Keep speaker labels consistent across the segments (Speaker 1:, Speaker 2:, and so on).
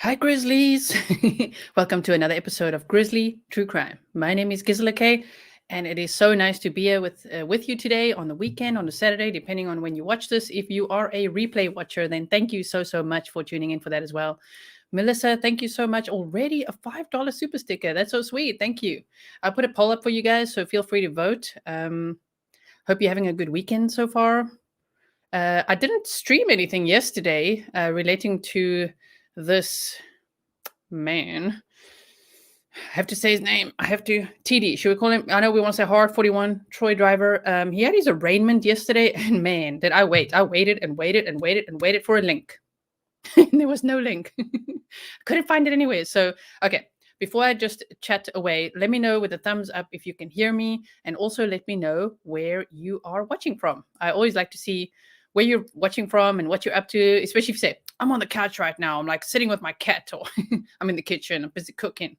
Speaker 1: Hi, Grizzlies. Welcome to another episode of Grizzly True Crime. My name is Gisela K, and it is so nice to be here with you today on the weekend, on a Saturday, depending on when you watch this. If you are a replay watcher, then thank you so much for tuning in for that as well. Melissa, thank you so much. Already a $5 super sticker. That's so sweet. Thank you. I put a poll up for you guys, so feel free to vote. Hope you're having a good weekend so far. I didn't stream anything yesterday relating to this man. I have to say his name. TD. Should we call him? I know we want to say Hard 41, Troy Driver. He had his arraignment yesterday, and man, did I wait. I waited and waited and waited and waited for a link. And there was no link. Couldn't find it anyway. So, okay. Before I just chat away, let me know with a thumbs up if you can hear me, and also let me know where you are watching from. I always like to see where you're watching from and what you're up to, especially if you say, I'm on the couch right now, I'm like sitting with my cat, or I'm in the kitchen, I'm busy cooking.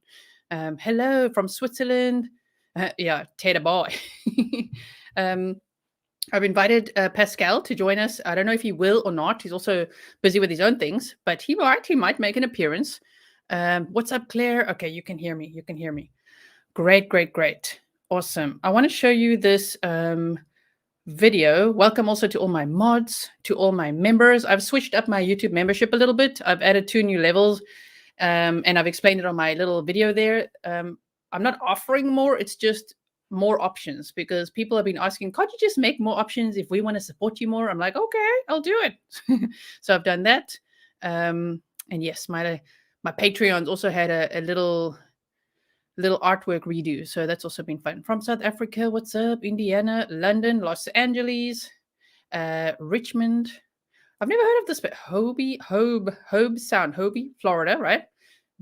Speaker 1: Hello from Switzerland. Yeah, Tater boy. I've invited Pascal to join us. I don't know if he will or not. He's also busy with his own things, but he might make an appearance. What's up, Claire? Okay, you can hear me. Great. Awesome. I want to show you this video. Welcome also to all my mods, to all my members. I've switched up my YouTube membership a little bit. I've added 2 new levels, and I've explained it on my little video there. I'm not offering more. It's just more options, because people have been asking, can't you just make more options if we want to support you more? I'm like, okay, I'll do it. So I've done that. And yes, my Patreons also had a little artwork redo, so that's also been fun. From South Africa, what's up? Indiana, London, Los Angeles, Richmond. I've never heard of this, but Hobie, Florida, right?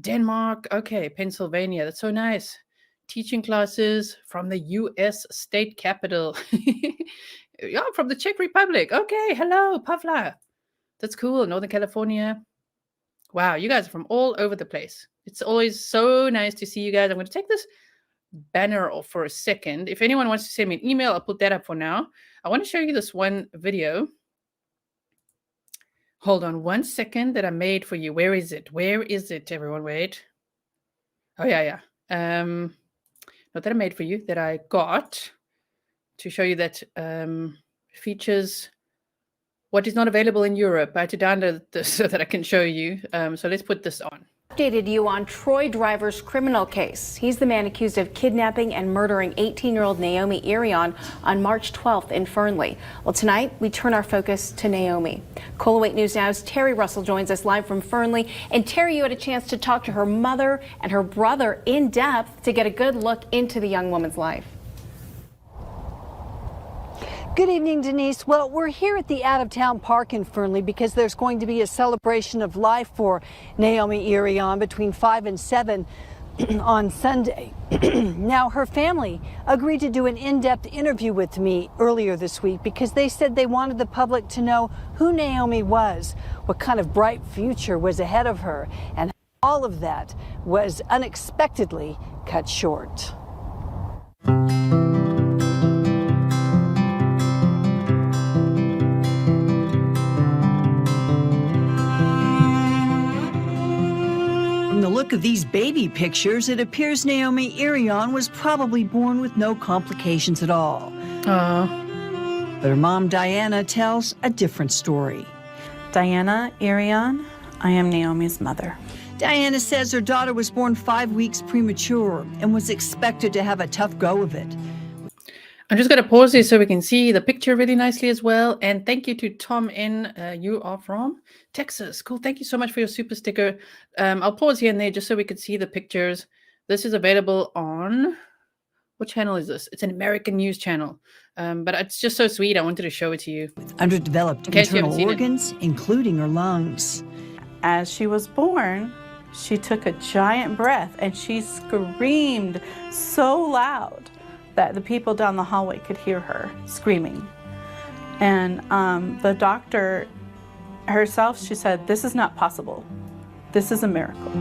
Speaker 1: Denmark, okay, Pennsylvania, that's so nice. Teaching classes from the US state capital. Yeah, from the Czech Republic. Okay, hello, Pavla. That's cool. Northern California. Wow, you guys are from all over the place. It's always so nice to see you guys. I'm going to take this banner off for a second. If anyone wants to send me an email, I'll put that up for now. I want to show you this one video. Hold on one second that I made for you. Where is it? Everyone? Wait. Oh, yeah. Not that I made for you, that I got to show you that features what is not available in Europe. I had to download this so that I can show you. So let's put this on.
Speaker 2: Updated you on Troy Driver's criminal case. He's the man accused of kidnapping and murdering 18-year-old Naomi Irion on March 12th in Fernley. Well, tonight we turn our focus to Naomi. Cola 8 News Now's Terry Russell joins us live from Fernley. And Terry, you had a chance to talk to her mother and her brother in depth to get a good look into the young woman's life.
Speaker 3: Good evening, Denise. Well, we're here at the out-of-town park in Fernley because there's going to be a celebration of life for Naomi Irion between 5 and 7 on Sunday. Now, her family agreed to do an in-depth interview with me earlier this week because they said they wanted the public to know who Naomi was, what kind of bright future was ahead of her, and all of that was unexpectedly cut short. From the look of these baby pictures, it appears Naomi Irion was probably born with no complications at all. But her mom, Diana, tells a different story.
Speaker 4: Diana Irion, I am Naomi's mother.
Speaker 3: Diana says her daughter was born 5 weeks premature and was expected to have a tough go of it.
Speaker 1: I'm just going to pause this so we can see the picture really nicely as well. And thank you to Tom N. You are from Texas. Cool. Thank you so much for your super sticker. I'll pause here and there just so we can see the pictures. This is available on, what channel is this? It's an American news channel. But it's just so sweet. I wanted to show it to you.
Speaker 3: With underdeveloped internal organs, including her lungs.
Speaker 4: As she was born, she took a giant breath and she screamed so loud that the people down the hallway could hear her screaming. And the doctor herself, she said, this is not possible. This is a miracle.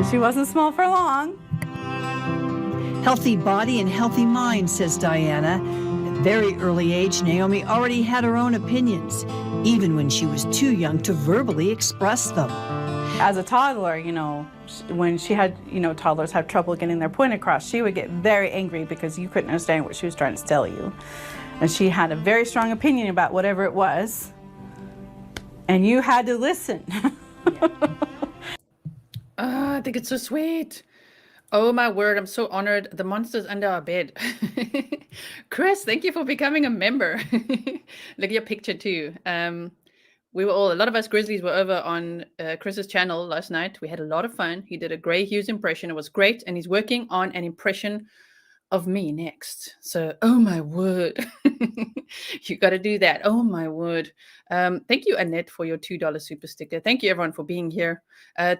Speaker 4: She wasn't small for long.
Speaker 3: Healthy body and healthy mind, says Diana. At a very early age, Naomi already had her own opinions. even when she was too young to verbally express them.
Speaker 4: As a toddler, when she had, toddlers have trouble getting their point across, she would get very angry because you couldn't understand what she was trying to tell you. And she had a very strong opinion about whatever it was, and you had to listen.
Speaker 1: I think it's so sweet. Oh my word, I'm so honored. The monster's under our bed. Chris, thank you for becoming a member. Look at your picture too. A lot of us Grizzlies were over on Chris's channel last night. We had a lot of fun. He did a Gray Hughes impression. It was great. And he's working on an impression of me next. So, oh my word. You got to do that. Oh my word. Thank you, Annette, for your $2 super sticker. Thank you, everyone, for being here.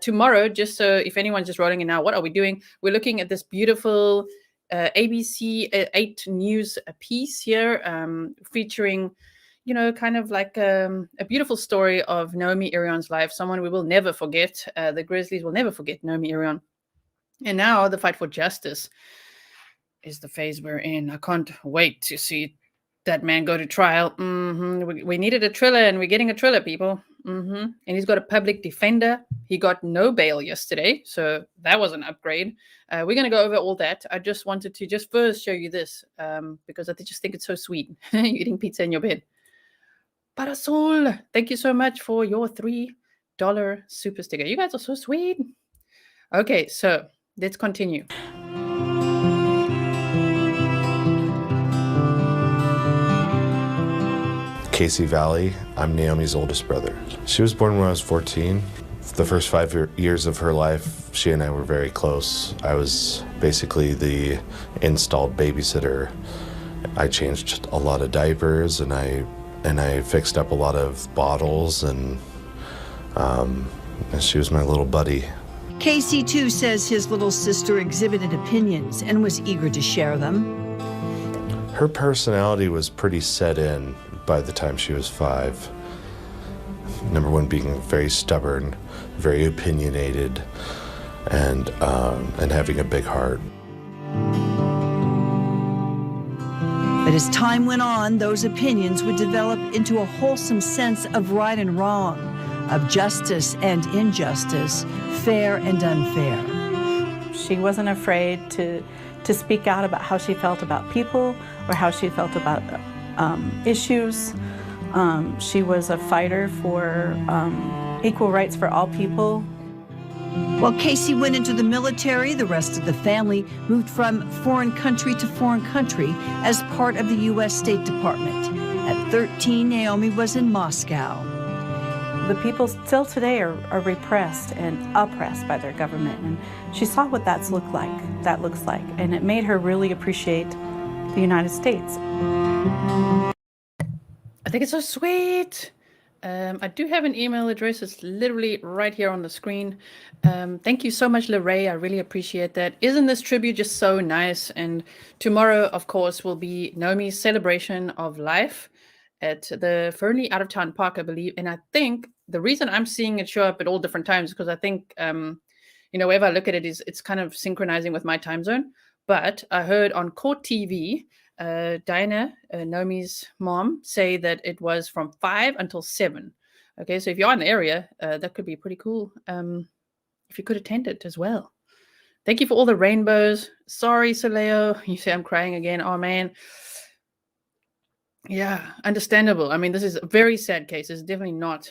Speaker 1: Tomorrow, just so if anyone's just rolling in now, what are we doing? We're looking at this beautiful ABC 8 news piece here featuring kind of like a beautiful story of Naomi Irion's life, someone we will never forget. The Grizzlies will never forget Naomi Irion. And now the fight for justice is the phase we're in. I can't wait to see that man go to trial. We needed a thriller, and we're getting a thriller, people. And he's got a public defender. He got no bail yesterday, so that was an upgrade. We're going to go over all that. I just wanted to just first show you this because I just think it's so sweet. You're eating pizza in your bed. Parasol, thank you so much for your $3 super sticker. You guys are so sweet. Okay, so let's continue.
Speaker 5: Casey Valley. I'm Naomi's oldest brother. She was born when I was 14. The first 5 years of her life, she and I were very close. I was basically the installed babysitter. I changed a lot of diapers, and I fixed up a lot of bottles, and she was my little buddy.
Speaker 3: Casey, too, says his little sister exhibited opinions and was eager to share them.
Speaker 5: Her personality was pretty set in by the time she was 5. Number one, being very stubborn, very opinionated, and having a big heart.
Speaker 3: But as time went on, those opinions would develop into a wholesome sense of right and wrong, of justice and injustice, fair and unfair.
Speaker 4: She wasn't afraid to speak out about how she felt about people or how she felt about issues. She was a fighter for equal rights for all people.
Speaker 3: While Casey went into the military, the rest of the family moved from foreign country to foreign country as part of the U.S. State Department. At 13, Naomi was in Moscow.
Speaker 4: The people still today are repressed and oppressed by their government, and she saw what that looks like, and it made her really appreciate the United States.
Speaker 1: I think it's so sweet. I do have an email address. It's literally right here on the screen. Thank you so much, Lorraine. I really appreciate that. Isn't this tribute just so nice? And tomorrow, of course, will be Naomi's celebration of life at the Fernley out-of-town park, I believe. And I think the reason I'm seeing it show up at all different times is because I think, wherever I look at it, it's kind of synchronizing with my time zone. But I heard on Court TV, Diana, Naomi's mom, say that it was from 5 until 7. Okay, so if you're in the area, that could be pretty cool if you could attend it as well. Thank you for all the rainbows. Sorry, Soleo. You say I'm crying again. Oh, man. Yeah, understandable. I mean, this is a very sad case. It's definitely not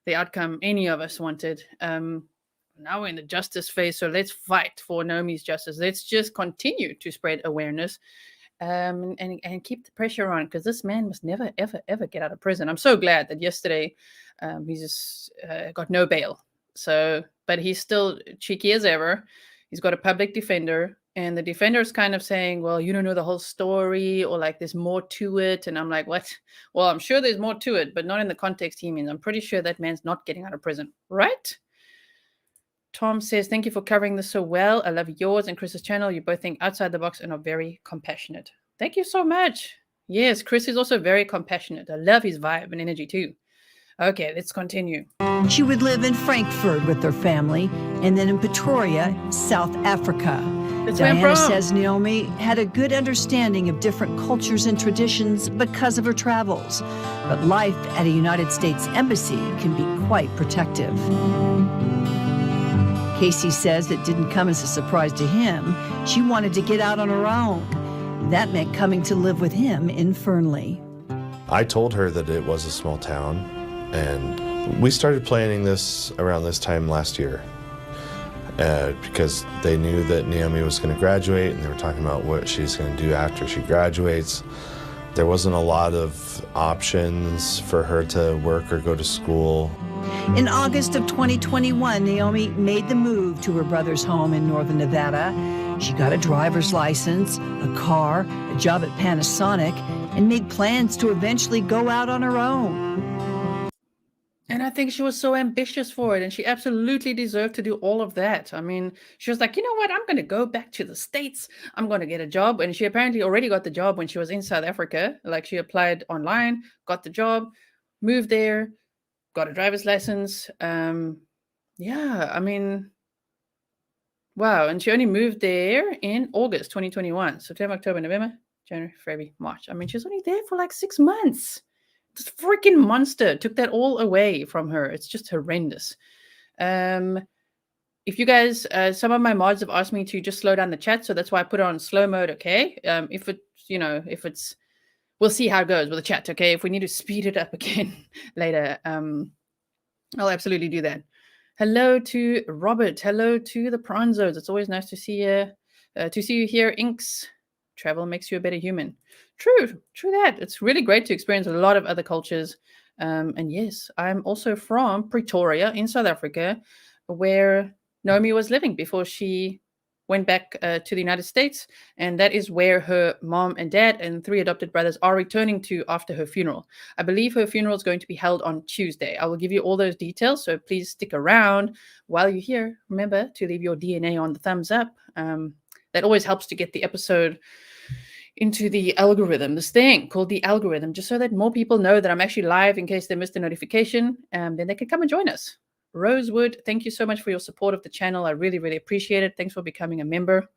Speaker 1: the outcome any of us wanted. Now we're in the justice phase, so let's fight for Naomi's justice. Let's just continue to spread awareness and keep the pressure on, because this man must never, ever, ever get out of prison. I'm so glad that yesterday he just got no bail. So, but he's still cheeky as ever. He's got a public defender, and the defender is kind of saying, well, you don't know the whole story, or like there's more to it. And I'm like, what? Well, I'm sure there's more to it, but not in the context he means. I'm pretty sure that man's not getting out of prison, right? Tom says, thank you for covering this so well. I love yours and Chris's channel. You both think outside the box and are very compassionate. Thank you so much. Yes, Chris is also very compassionate. I love his vibe and energy too. Okay, let's continue.
Speaker 3: She would live in Frankfurt with her family and then in Pretoria, South Africa.
Speaker 1: That's where I'm
Speaker 3: Diana
Speaker 1: from.
Speaker 3: says Naomi had a good understanding of different cultures and traditions because of her travels. But life at a United States embassy can be quite protective. Casey says it didn't come as a surprise to him. She wanted to get out on her own. That meant coming to live with him in Fernley.
Speaker 5: I told her that it was a small town, and we started planning this around this time last year because they knew that Naomi was going to graduate, and they were talking about what she's going to do after she graduates. There wasn't a lot of options for her to work or go to school.
Speaker 3: In August of 2021, Naomi made the move to her brother's home in northern Nevada. She got a driver's license, a car, a job at Panasonic, and made plans to eventually go out on her own.
Speaker 1: And I think she was so ambitious for it, and she absolutely deserved to do all of that. I mean, she was like, you know what? I'm going to go back to the States. I'm going to get a job. And she apparently already got the job when she was in South Africa. Like, she applied online, got the job, moved there, got a driver's license. Yeah, I mean, wow. And she only moved there in August 2021. September, October, November, January, February, March. I mean, she was only there for like 6 months. This freaking monster took that all away from her. It's just horrendous. If you guys, some of my mods have asked me to just slow down the chat, so that's why I put it on slow mode, okay? If it's, we'll see how it goes with the chat, okay? If we need to speed it up again later, I'll absolutely do that. Hello to Robert. Hello to the Pranzos. It's always nice to see you here, Inks. Travel makes you a better human. True that. It's really great to experience a lot of other cultures. And yes, I'm also from Pretoria in South Africa, where Naomi was living before she went back to the United States. And that is where her mom and dad and 3 adopted brothers are returning to after her funeral. I believe her funeral is going to be held on Tuesday. I will give you all those details, so please stick around while you're here. Remember to leave your DNA on the thumbs up. That always helps to get the episode into the algorithm, this thing called the algorithm, just so that more people know that I'm actually live in case they missed a notification, then they can come and join us. Rosewood, thank you so much for your support of the channel. I really, really appreciate it. Thanks for becoming a member.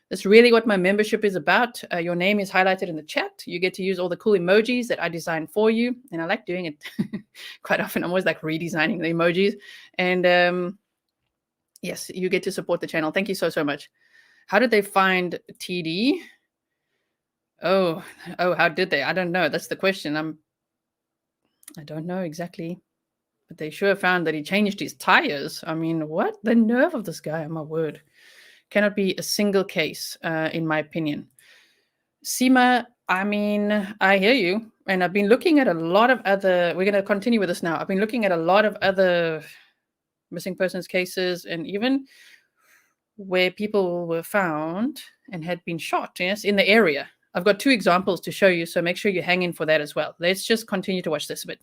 Speaker 1: That's really what my membership is about. Your name is highlighted in the chat. You get to use all the cool emojis that I designed for you, and I like doing it quite often. I'm always like redesigning the emojis. And yes, you get to support the channel. Thank you so much. How did they find TD? Oh, how did they? I don't know. That's the question. I don't know exactly. But they sure found that he changed his tires. I mean, what? The nerve of this guy, my word. Cannot be a single case, in my opinion. Seema, I mean, I hear you. And I've been looking at a lot of other, we're going to continue with this now. I've been looking at a lot of other missing persons cases, and even where people were found and had been shot, yes, in the area. I've got 2 examples to show you, so make sure you hang in for that as well. Let's just continue to watch this a bit.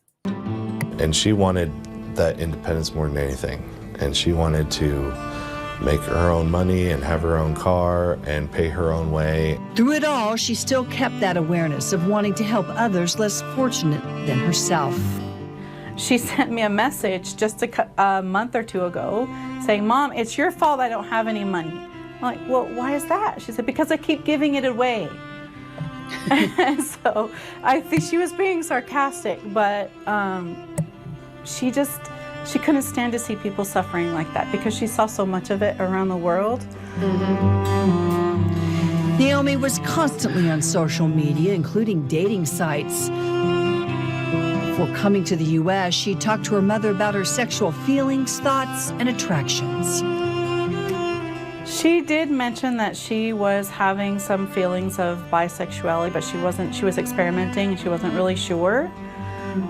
Speaker 5: And she wanted that independence more than anything. And she wanted to make her own money and have her own car and pay her own way.
Speaker 3: Through it all, she still kept that awareness of wanting to help others less fortunate than herself.
Speaker 4: She sent me a message just a month or 2 ago saying, "Mom, it's your fault I don't have any money." I'm like, "Well, why is that?" She said, "Because I keep giving it away." And so I think she was being sarcastic, but she couldn't stand to see people suffering like that because she saw so much of it around the world.
Speaker 3: Mm-hmm. Naomi was constantly on social media, including dating sites. Before coming to the U.S., she talked to her mother about her sexual feelings, thoughts, and attractions.
Speaker 4: She did mention that she was having some feelings of bisexuality, but she was experimenting and she wasn't really sure.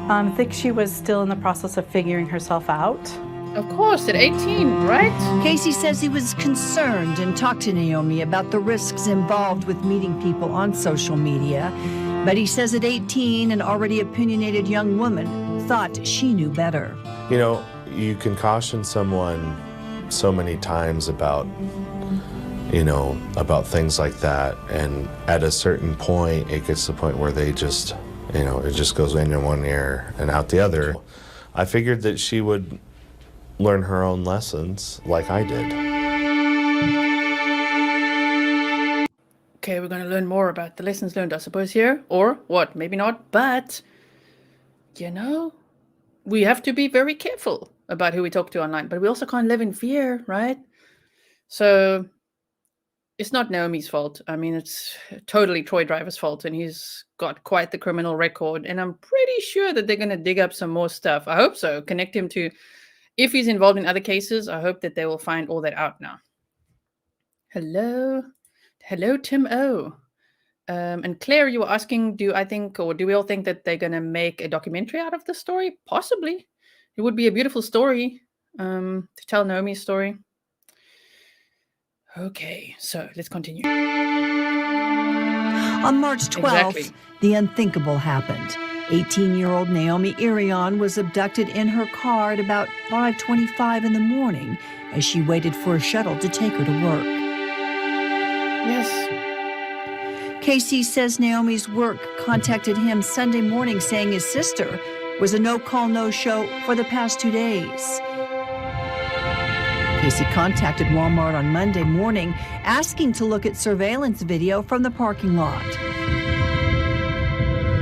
Speaker 4: I think she was still in the process of figuring herself out.
Speaker 1: Of course, at 18, right?
Speaker 3: Casey says he was concerned and talked to Naomi about the risks involved with meeting people on social media. But he says at 18, an already opinionated young woman thought she knew better.
Speaker 5: You know, you can caution someone so many times about things like that, and at a certain point it gets to the point where they just, it just goes in one ear and out the other. I figured that she would learn her own lessons like I did.
Speaker 1: Okay, we're going to learn more about the lessons learned, I suppose, here. Or what? Maybe not. But, we have to be very careful about who we talk to online. But we also can't live in fear, right? So it's not Naomi's fault. I mean, it's totally Troy Driver's fault. And he's got quite the criminal record. And I'm pretty sure that they're going to dig up some more stuff. I hope so. Connect him to, if he's involved in other cases, I hope that they will find all that out now. Hello, Tim O. And Claire, you were asking, do we all think that they're going to make a documentary out of the story? Possibly. It would be a beautiful story to tell Naomi's story. Okay, so let's continue.
Speaker 3: On March 12th, the unthinkable happened. 18-year-old Naomi Irion was abducted in her car at about 5:25 in the morning as she waited for a shuttle to take her to work.
Speaker 1: Yes.
Speaker 3: Casey says Naomi's work contacted him Sunday morning saying his sister was a no-call, no-show for the past 2 days. Casey contacted Walmart on Monday morning asking to look at surveillance video from the parking lot.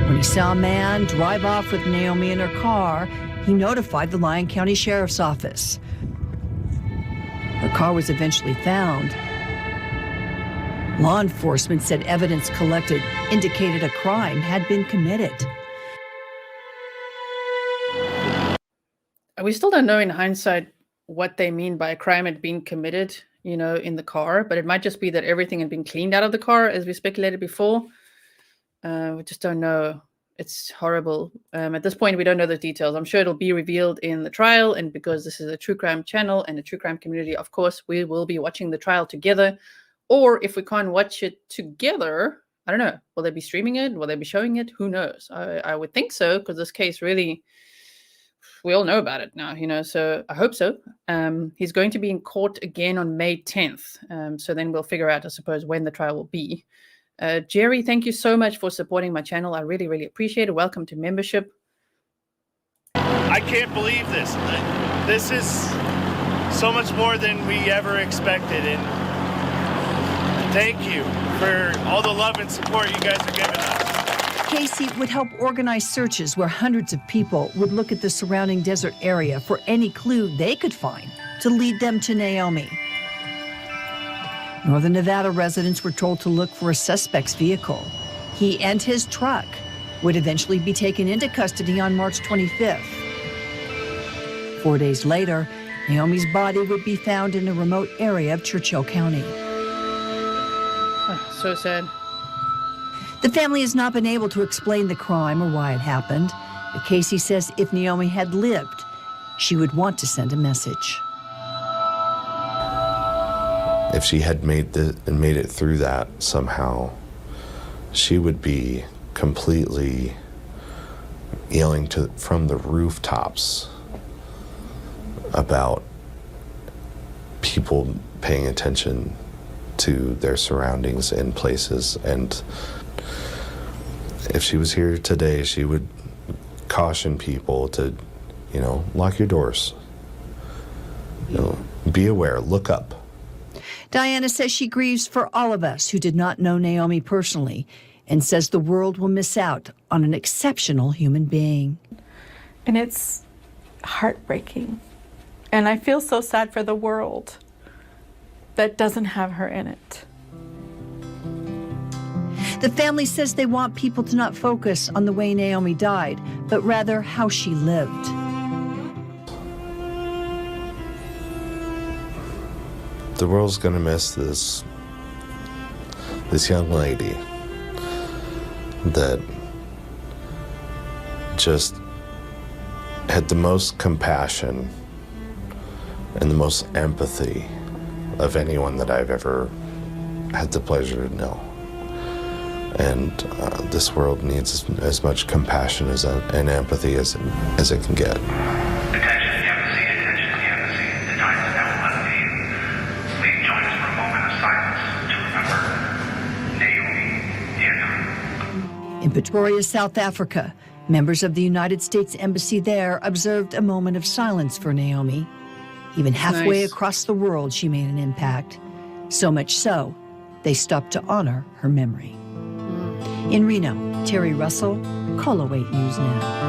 Speaker 3: When he saw a man drive off with Naomi in her car, he notified the Lyon County Sheriff's Office. Her car was eventually found. Law enforcement said evidence collected indicated a crime had been committed.
Speaker 1: We still don't know in hindsight what they mean by a crime had been committed, in the car, but it might just be that everything had been cleaned out of the car, as we speculated before. We just don't know. It's horrible. At this point, we don't know the details. I'm sure it'll be revealed in the trial, and because this is a true crime channel and a true crime community, of course, we will be watching the trial together. Or if we can't watch it together, I don't know. Will they be streaming it? Will they be showing it? Who knows? I would think so, because this case really, we all know about it now, so I hope so. He's going to be in court again on May 10th. So then we'll figure out, I suppose, when the trial will be. Jerry, thank you so much for supporting my channel. I really, really appreciate it. Welcome to membership.
Speaker 6: I can't believe this. This is so much more than we ever expected. And thank you for all the love and support you guys are giving us.
Speaker 3: Casey would help organize searches where hundreds of people would look at the surrounding desert area for any clue they could find to lead them to Naomi. Northern Nevada residents were told to look for a suspect's vehicle. He and his truck would eventually be taken into custody on March 25th. 4 days later, Naomi's body would be found in a remote area of Churchill County.
Speaker 1: Oh, so sad.
Speaker 3: The family has not been able to explain the crime or why it happened, but Casey says if Naomi had lived, she would want to send a message.
Speaker 5: If she had made it through that somehow, she would be completely yelling from the rooftops about people paying attention to their surroundings and places. And if she was here today, she would caution people to, lock your doors. Be aware, look up.
Speaker 3: Diana says she grieves for all of us who did not know Naomi personally and says the world will miss out on an exceptional human being.
Speaker 4: And it's heartbreaking. And I feel so sad for the world that doesn't have her in it.
Speaker 3: The family says they want people to not focus on the way Naomi died, but rather how she lived.
Speaker 5: The world's gonna miss this young lady that just had the most compassion and the most empathy of anyone that I've ever had the pleasure to know. And this world needs as much compassion and empathy as it can get.
Speaker 3: In Pretoria, South Africa, members of the United States Embassy there observed a moment of silence for Naomi. Even halfway across the world, she made an impact. So much so,
Speaker 7: they stopped to honor her memory. In Reno, Terry Russell, Colo 8 News Now.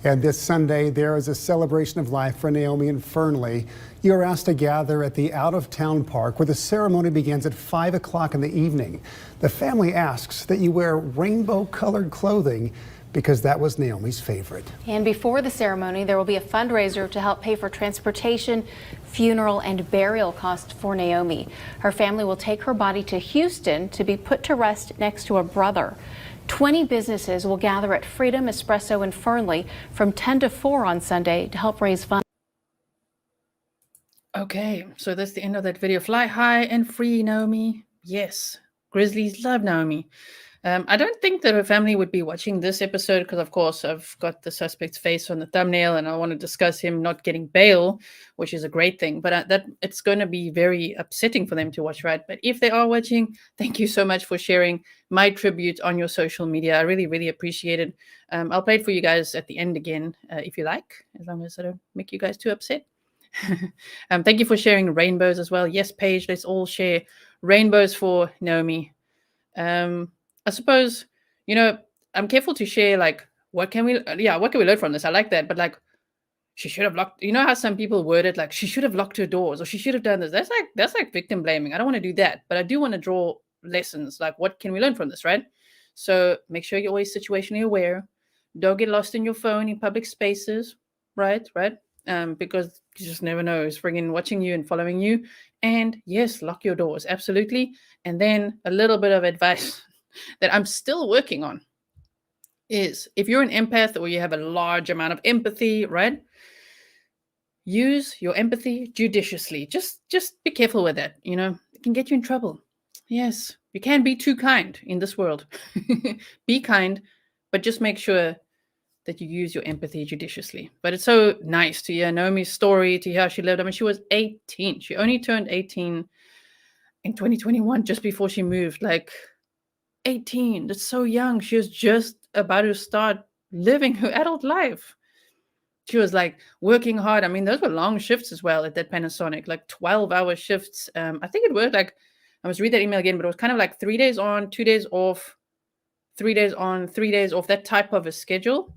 Speaker 8: And this Sunday, there is a celebration of life for Naomi in Fernley. You are asked to gather at the out-of-town park where the ceremony begins at 5 o'clock in the evening. The family asks that you wear rainbow-colored clothing because that was Naomi's favorite.
Speaker 2: And before the ceremony, there will be a fundraiser to help pay for transportation, funeral, and burial costs for Naomi. Her family will take her body to Houston to be put to rest next to her brother. 20 businesses will gather at Freedom Espresso in Fernley from 10 to 4 on Sunday to help raise funds.
Speaker 1: Okay, so that's the end of that video. Fly high and free, Naomi. Yes, Grizzlies love Naomi. I don't think that her family would be watching this episode because, of course, I've got the suspect's face on the thumbnail and I want to discuss him not getting bail, which is a great thing. But that it's going to be very upsetting for them to watch, right? But if they are watching, thank you so much for sharing my tribute on your social media. I really, really appreciate it. I'll play it for you guys at the end again, if you like, as long as I don't make you guys too upset. Thank you for sharing rainbows as well. Yes, Paige, let's all share rainbows for Naomi. I suppose, I'm careful to share, like, what can we learn from this? I like that, but like, she should have locked, how some people word it, like, she should have locked her doors or she should have done this. That's like victim blaming. I don't want to do that, but I do want to draw lessons. Like, what can we learn from this, right? So make sure you're always situationally aware. Don't get lost in your phone in public spaces, right? Because you just never know who's friggin' watching you and following you. And yes, lock your doors, absolutely. And then a little bit of advice that I'm still working on is if you're an empath or you have a large amount of empathy, right? Use your empathy judiciously. Just be careful with that. It can get you in trouble. Yes, you can't be too kind in this world. Be kind, but just make sure that you use your empathy judiciously. But it's so nice to hear Naomi's story, to hear how she lived. I mean, she was 18. She only turned 18 in 2021, just before she moved. Like, 18, that's so young. She was just about to start living her adult life. She was like working hard. I mean, those were long shifts as well at that Panasonic, like 12-hour shifts. I think it worked like, I must read that email again, but it was kind of like 3 days on, 2 days off, 3 days on, 3 days off, that type of a schedule,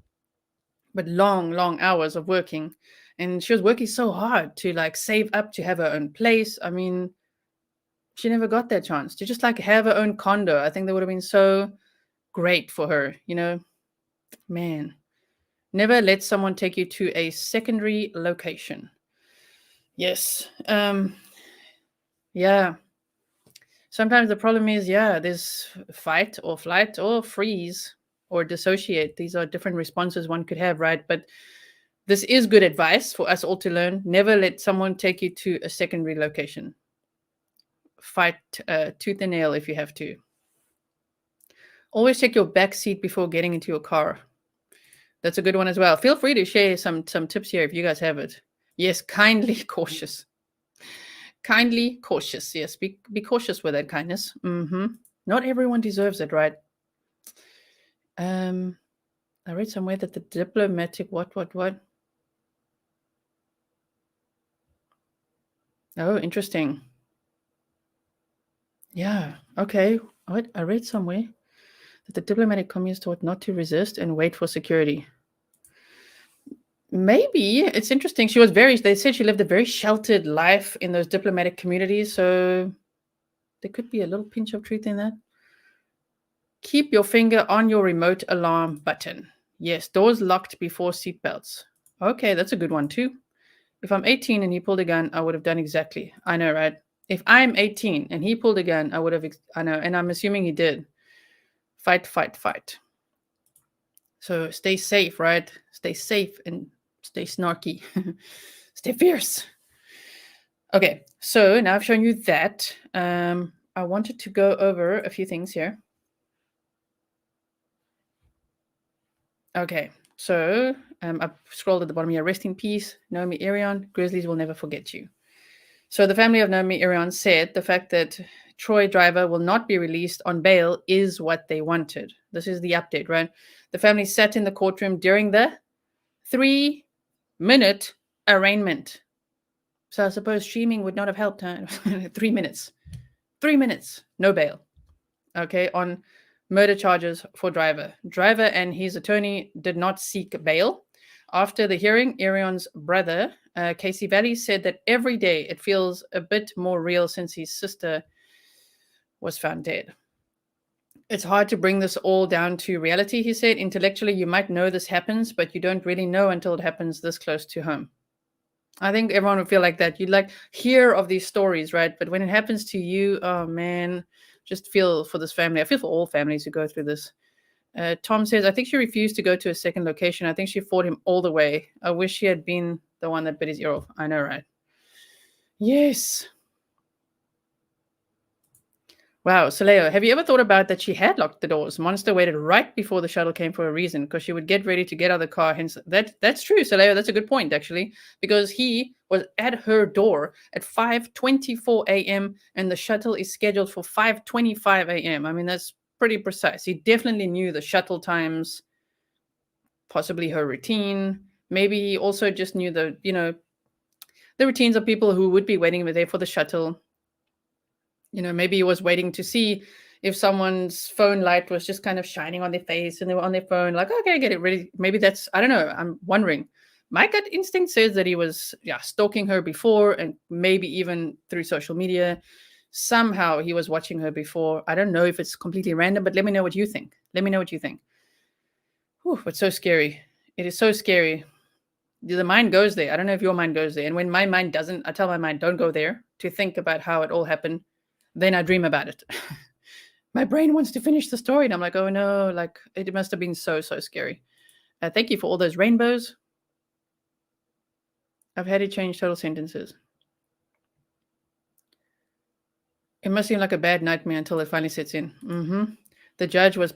Speaker 1: but long hours of working. And she was working so hard to like save up to have her own place. I mean, she never got that chance to just like have her own condo. I think that would have been so great for her, Man, never let someone take you to a secondary location. Yes. Yeah. Sometimes the problem is, there's fight or flight or freeze or dissociate. These are different responses one could have, right? But this is good advice for us all to learn. Never let someone take you to a secondary location. Fight tooth and nail if you have to. Always check your back seat before getting into your car. That's a good one as well. Feel free to share some tips here if you guys have it. Yes, kindly cautious. Kindly cautious. Yes, be cautious with that kindness. Not everyone deserves it, right? I read somewhere that the diplomatic what? Oh, interesting. Yeah, okay. What? I read somewhere that the diplomatic communists taught not to resist and wait for security. Maybe. It's interesting. They said she lived a very sheltered life in those diplomatic communities, so there could be a little pinch of truth in that. Keep your finger on your remote alarm button. Yes, doors locked before seatbelts. Okay, that's a good one too. If I'm 18 and he pulled a gun, I would have done exactly. I know, right? If I'm 18 and he pulled a gun, I would have, I know, and I'm assuming he did. Fight. So stay safe, right? Stay safe and stay snarky. Stay fierce. Okay, so now I've shown you that. I wanted to go over a few things here. Okay, so I've scrolled at the bottom here. Rest in peace, Naomi Irion. Grizzlies will never forget you. So the family of Naomi Irion said the fact that Troy Driver will not be released on bail is what they wanted. This is the update, right? The family sat in the courtroom during the 3-minute arraignment. So I suppose streaming would not have helped, huh? 3 minutes. 3 minutes. No bail. Okay, on murder charges for driver. Driver and his attorney did not seek bail. After the hearing, Irion's brother, Casey Valley, said that every day it feels a bit more real since his sister was found dead. It's hard to bring this all down to reality, he said. Intellectually, you might know this happens, but you don't really know until it happens this close to home. I think everyone would feel like that. You'd like hear of these stories, right? But when it happens to you, oh man, just feel for this family. I feel for all families who go through this. Tom says, I think she refused to go to a second location. I think she fought him all the way. I wish she had been the one that bit his ear off. I know, right? Yes. Wow, Soleo, have you ever thought about that she had locked the doors? Monster waited right before the shuttle came for a reason, because she would get ready to get out of the car. Hence, that's true, Soleo. That's a good point, actually, because he was at her door at 5:24 a.m. and the shuttle is scheduled for 5:25 a.m. I mean, that's pretty precise. He definitely knew the shuttle times, possibly her routine. Maybe he also just knew the routines of people who would be waiting there for the shuttle. Maybe he was waiting to see if someone's phone light was just kind of shining on their face and they were on their phone, like, okay, get it ready. Maybe that's, I don't know. I'm wondering. My gut instinct says that he was stalking her before, and maybe even through social media. Somehow he was watching her before. I don't know if it's completely random, but let me know what you think. Whew, it's so scary. It is so scary. The mind goes there. I don't know if your mind goes there. And when my mind doesn't, I tell my mind, don't go there, to think about how it all happened. Then I dream about it. My brain wants to finish the story. And I'm like, oh no, like it must have been so, so scary. Thank you for all those rainbows. I've had to change total sentences. It must seem like a bad nightmare until it finally sets in. The judge was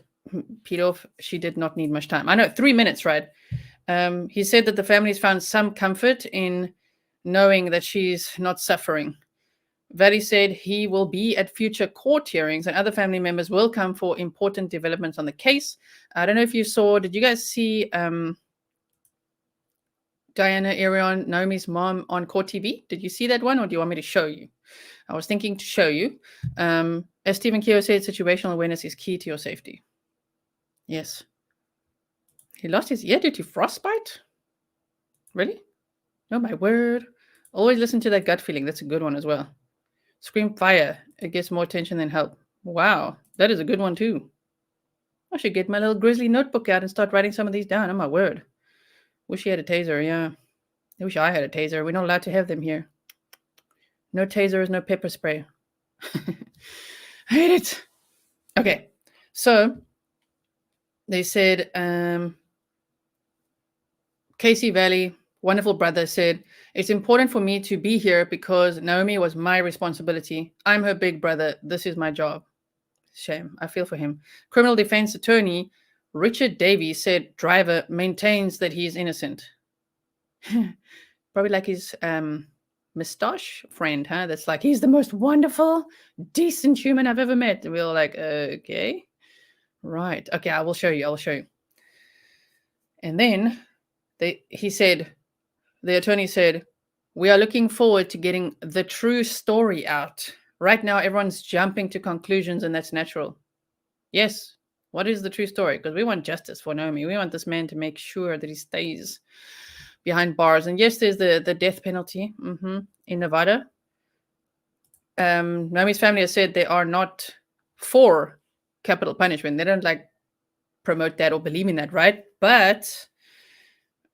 Speaker 1: peed off. She did not need much time. I know, 3 minutes, right? He said that the families found some comfort in knowing that she's not suffering. Valley said he will be at future court hearings and other family members will come for important developments on the case. I don't know if you saw, did you guys see Diana Irion, Naomi's mom, on Court TV? Did you see that one, or do you want me to show you? I was thinking to show you. As Stephen Keogh said, situational awareness is key to your safety. Yes. He lost his ear due to frostbite? Really? Oh my word. Always listen to that gut feeling. That's a good one as well. Scream fire. It gets more attention than help. Wow, that is a good one too. I should get my little Grizzly notebook out and start writing some of these down. Oh my word. Wish he had a taser, yeah. I wish I had a taser. We're not allowed to have them here. No tasers, no pepper spray. I hate it. Okay, so they said Casey Valley, wonderful brother, said, it's important for me to be here because Naomi was my responsibility. I'm her big brother. This is my job. Shame. I feel for him. Criminal defense attorney Richard Davies said driver maintains that he is innocent. Probably like his moustache friend, huh? That's like, he's the most wonderful, decent human I've ever met. And we were like, okay. Right. Okay, I will show you. And then the attorney said, we are looking forward to getting the true story out. Right now, everyone's jumping to conclusions, and that's natural. Yes. What is the true story? Because we want justice for Naomi. We want this man to make sure that he stays behind bars. And yes, there's the death penalty in Nevada. Naomi's family has said they are not for capital punishment. They don't promote that or believe in that, right? But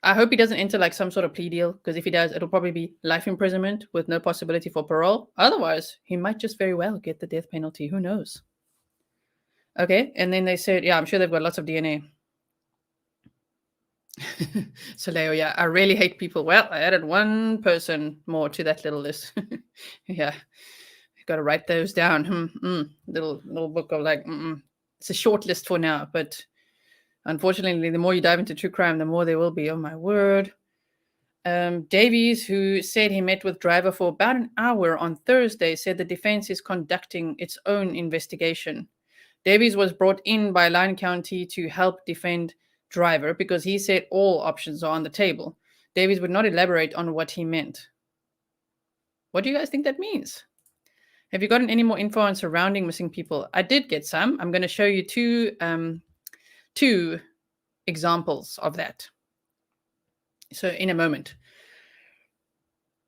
Speaker 1: I hope he doesn't enter some sort of plea deal, because if he does, it'll probably be life imprisonment with no possibility for parole. Otherwise, he might just very well get the death penalty. Who knows? Okay, and then they said, yeah, I'm sure they've got lots of DNA. So Leo, yeah, I really hate people. Well, I added one person more to that little list. Yeah, got to write those down. Little book of it's a short list for now, but unfortunately, the more you dive into true crime, the more there will be. Oh my word. Davies, who said he met with driver for about an hour on Thursday, said the defense is conducting its own investigation. Davies was brought in by Lyon County to help defend driver because he said all options are on the table. Davies would not elaborate on what he meant. What do you guys think that means? Have you gotten any more info on surrounding missing people? I did get some. I'm going to show you two examples of that. So in a moment.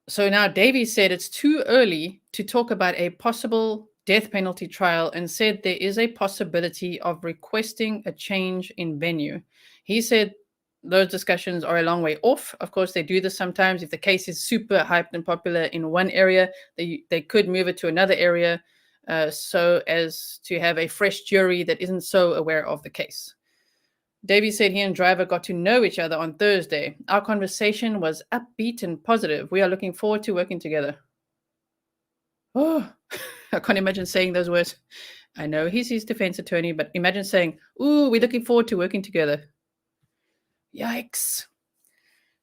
Speaker 1: So now Davey said it's too early to talk about a possible death penalty trial and said there is a possibility of requesting a change in venue. He said those discussions are a long way off. Of course, they do this sometimes. If the case is super hyped and popular in one area, they could move it to another area so as to have a fresh jury that isn't so aware of the case. Davey said he and driver got to know each other on Thursday. Our conversation was upbeat and positive. We are looking forward to working together. Oh, I can't imagine saying those words. I know he's his defense attorney, but imagine saying, ooh, we're looking forward to working together. Yikes.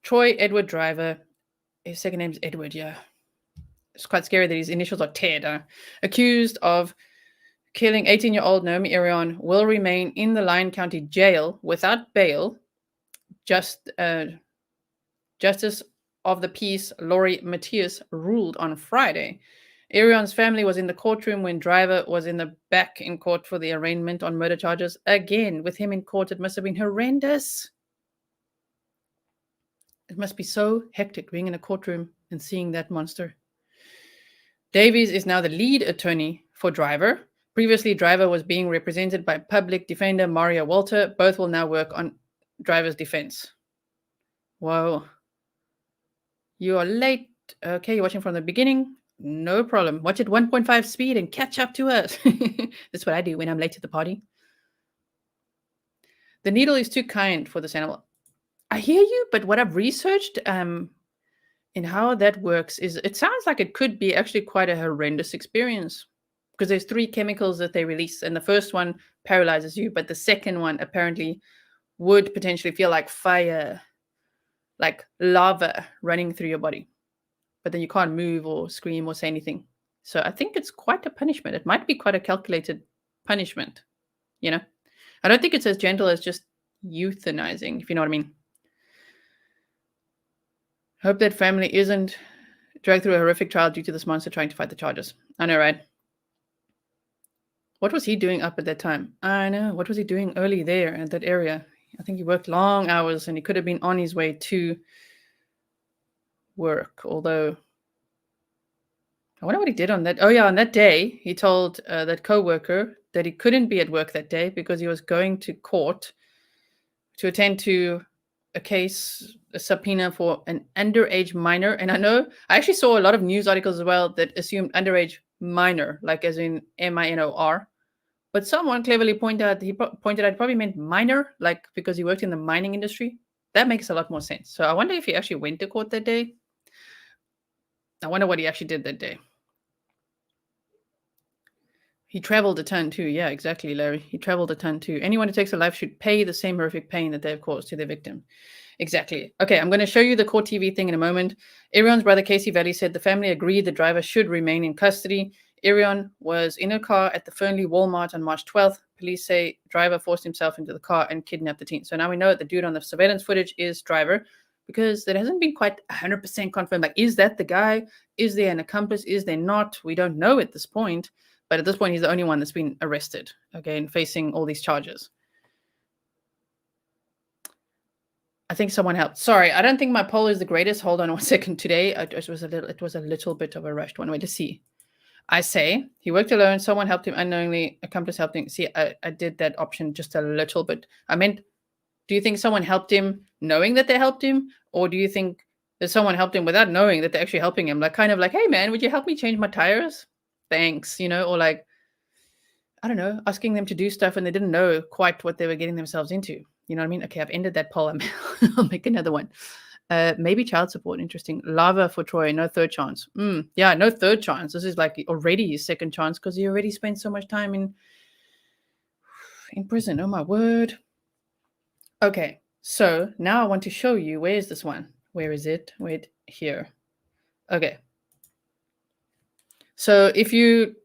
Speaker 1: Troy Edward Driver. His second name's Edward, yeah. It's quite scary that his initials are Ted. Accused of killing 18-year-old Naomi Irion, will remain in the Lyon County Jail without bail. Justice of the Peace Lori Matthias ruled on Friday. Irion's family was in the courtroom when Driver was in the back in court for the arraignment on murder charges. Again, with him in court, it must have been horrendous. It must be so hectic being in a courtroom and seeing that monster. Davies is now the lead attorney for Driver. Previously, Driver was being represented by public defender Maria Walter. Both will now work on Driver's defense. Whoa. You are late. Okay, you're watching from the beginning. No problem. Watch at 1.5 speed and catch up to us. That's what I do when I'm late to the party. The needle is too kind for this animal. I hear you, but what I've researched in how that works is it sounds like it could be actually quite a horrendous experience. Because there's 3 chemicals that they release, and the first one paralyzes you, but the second one apparently would potentially feel like fire, like lava running through your body. But then you can't move or scream or say anything. So I think it's quite a punishment. It might be quite a calculated punishment, you know? I don't think it's as gentle as just euthanizing, if you know what I mean. Hope that family isn't dragged through a horrific trial due to this monster trying to fight the charges. I know, right? What was he doing up at that time? I know. What was he doing early there in that area? I think he worked long hours and he could have been on his way to work. Although, I wonder what he did on that. Oh, yeah. On that day, he told that co-worker that he couldn't be at work that day because he was going to court to attend to a case, a subpoena for an underage minor. And I actually saw a lot of news articles as well that assumed underage minor, like as in minor. But someone cleverly pointed out he probably meant minor, like because he worked in the mining industry. That makes a lot more sense. So I wonder if he actually went to court that day. I wonder what he actually did that day. He traveled a ton too. Yeah, exactly, Larry. He traveled a ton too. Anyone who takes a life should pay the same horrific pain that they've caused to their victim. Exactly. Okay, I'm going to show you the court TV thing in a moment. Irion's brother, Casey Valley, said the family agreed the driver should remain in custody. Irion was in a car at the Fernley Walmart on March 12th. Police say driver forced himself into the car and kidnapped the teen. So now we know that the dude on the surveillance footage is Driver because that hasn't been quite 100% confirmed. Like, is that the guy? Is there an accomplice? Is there not? We don't know at this point. But at this point, he's the only one that's been arrested, okay, and facing all these charges. I think someone helped. Sorry, I don't think my poll is the greatest. Hold on 1 second. Today, it was a little bit of a rushed one. Wait to see. I say he worked alone. Someone helped him unknowingly. Accomplice helped him. See, I did that option just a little bit. I meant, do you think someone helped him knowing that they helped him? Or do you think that someone helped him without knowing that they're actually helping him? Like, kind of like, hey, man, would you help me change my tires? Thanks, you know, or like, I don't know, asking them to do stuff and they didn't know quite what they were getting themselves into. You know what I mean? Okay, I've ended that poll. I'll make another one. Maybe child support. Interesting. Lava for Troy. No third chance. Yeah, no third chance. This is like already his second chance because he already spent so much time in prison. Oh, my word. Okay, so now I want to show you. Where is this one? Where is it? Wait, here. Okay. So if you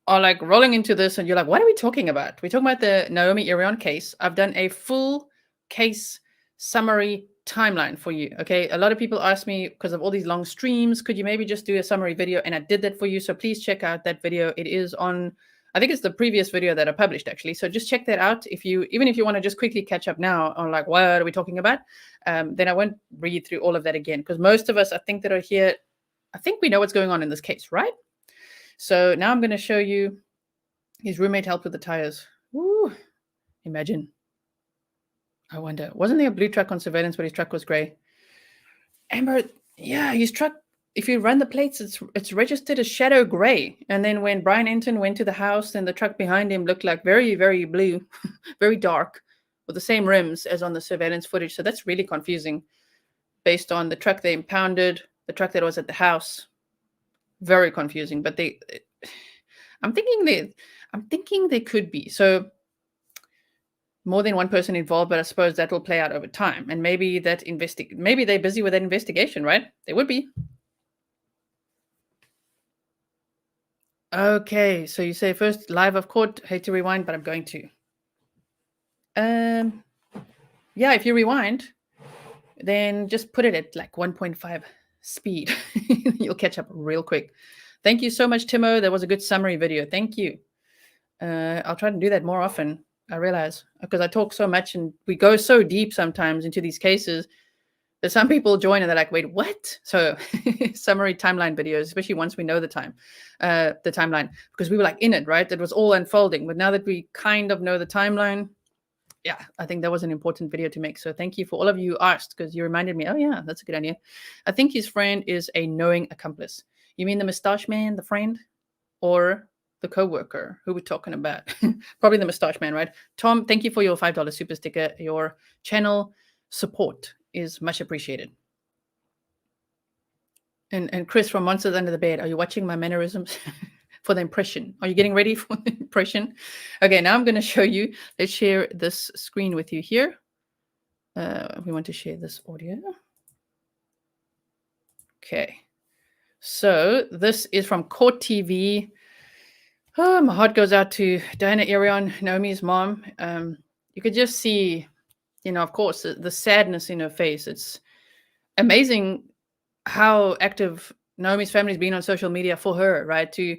Speaker 1: are like rolling into this and you're like, what are we talking about? We're talking about the Naomi Irion case. I've done a full case summary timeline for you. Okay, a lot of people ask me because of all these long streams, could you maybe just do a summary video? And I did that for you. So please check out that video. It is on, I think it's the previous video that I published actually. So just check that out. Even if you want to just quickly catch up now on like, what are we talking about? Then I won't read through all of that again, because most of us, I think, that are here, I think we know what's going on in this case, right? So now I'm going to show you his roommate helped with the tires. Ooh, imagine. I wonder, wasn't there a blue truck on surveillance, but his truck was gray? Amber, yeah, his truck, if you run the plates, it's registered as shadow gray. And then when Brian Enton went to the house, then the truck behind him looked like very, very blue, very dark, with the same rims as on the surveillance footage. So that's really confusing based on the truck they impounded, the truck that was at the house. Very confusing, but I'm thinking they could be. So more than one person involved, but I suppose that will play out over time. And maybe maybe they're busy with that investigation, right? They would be. Okay, so you say first live of court. Hate to rewind, but I'm going to. Yeah, if you rewind, then just put it at like 1.5 speed. You'll catch up real quick. Thank you so much, Timo. That was a good summary video. Thank you. I'll try to do that more often. I realize, because I talk so much and we go so deep sometimes into these cases that some people join and they're like, wait, what? So summary timeline videos, especially once we know the timeline, because we were like in it, right? It was all unfolding. But now that we kind of know the timeline, yeah, I think that was an important video to make. So thank you for all of you who asked, because you reminded me, oh yeah, that's a good idea. I think his friend is a knowing accomplice. You mean the mustache man, the friend, or the co-worker who we're talking about? Probably the mustache man, right? Tom, thank you for your $5 super sticker. Your channel support is much appreciated. And Chris from Monsters Under the Bed, are you watching my mannerisms for the impression? Are you getting ready for the impression? Okay, now I'm going to show you. Let's share this screen with you here. We want to share this audio. Okay. So this is from Court TV. Oh, my heart goes out to Naomi Irion, Naomi's mom. You could just see, of course, the sadness in her face. It's amazing how active Naomi's family's been on social media for her, right? To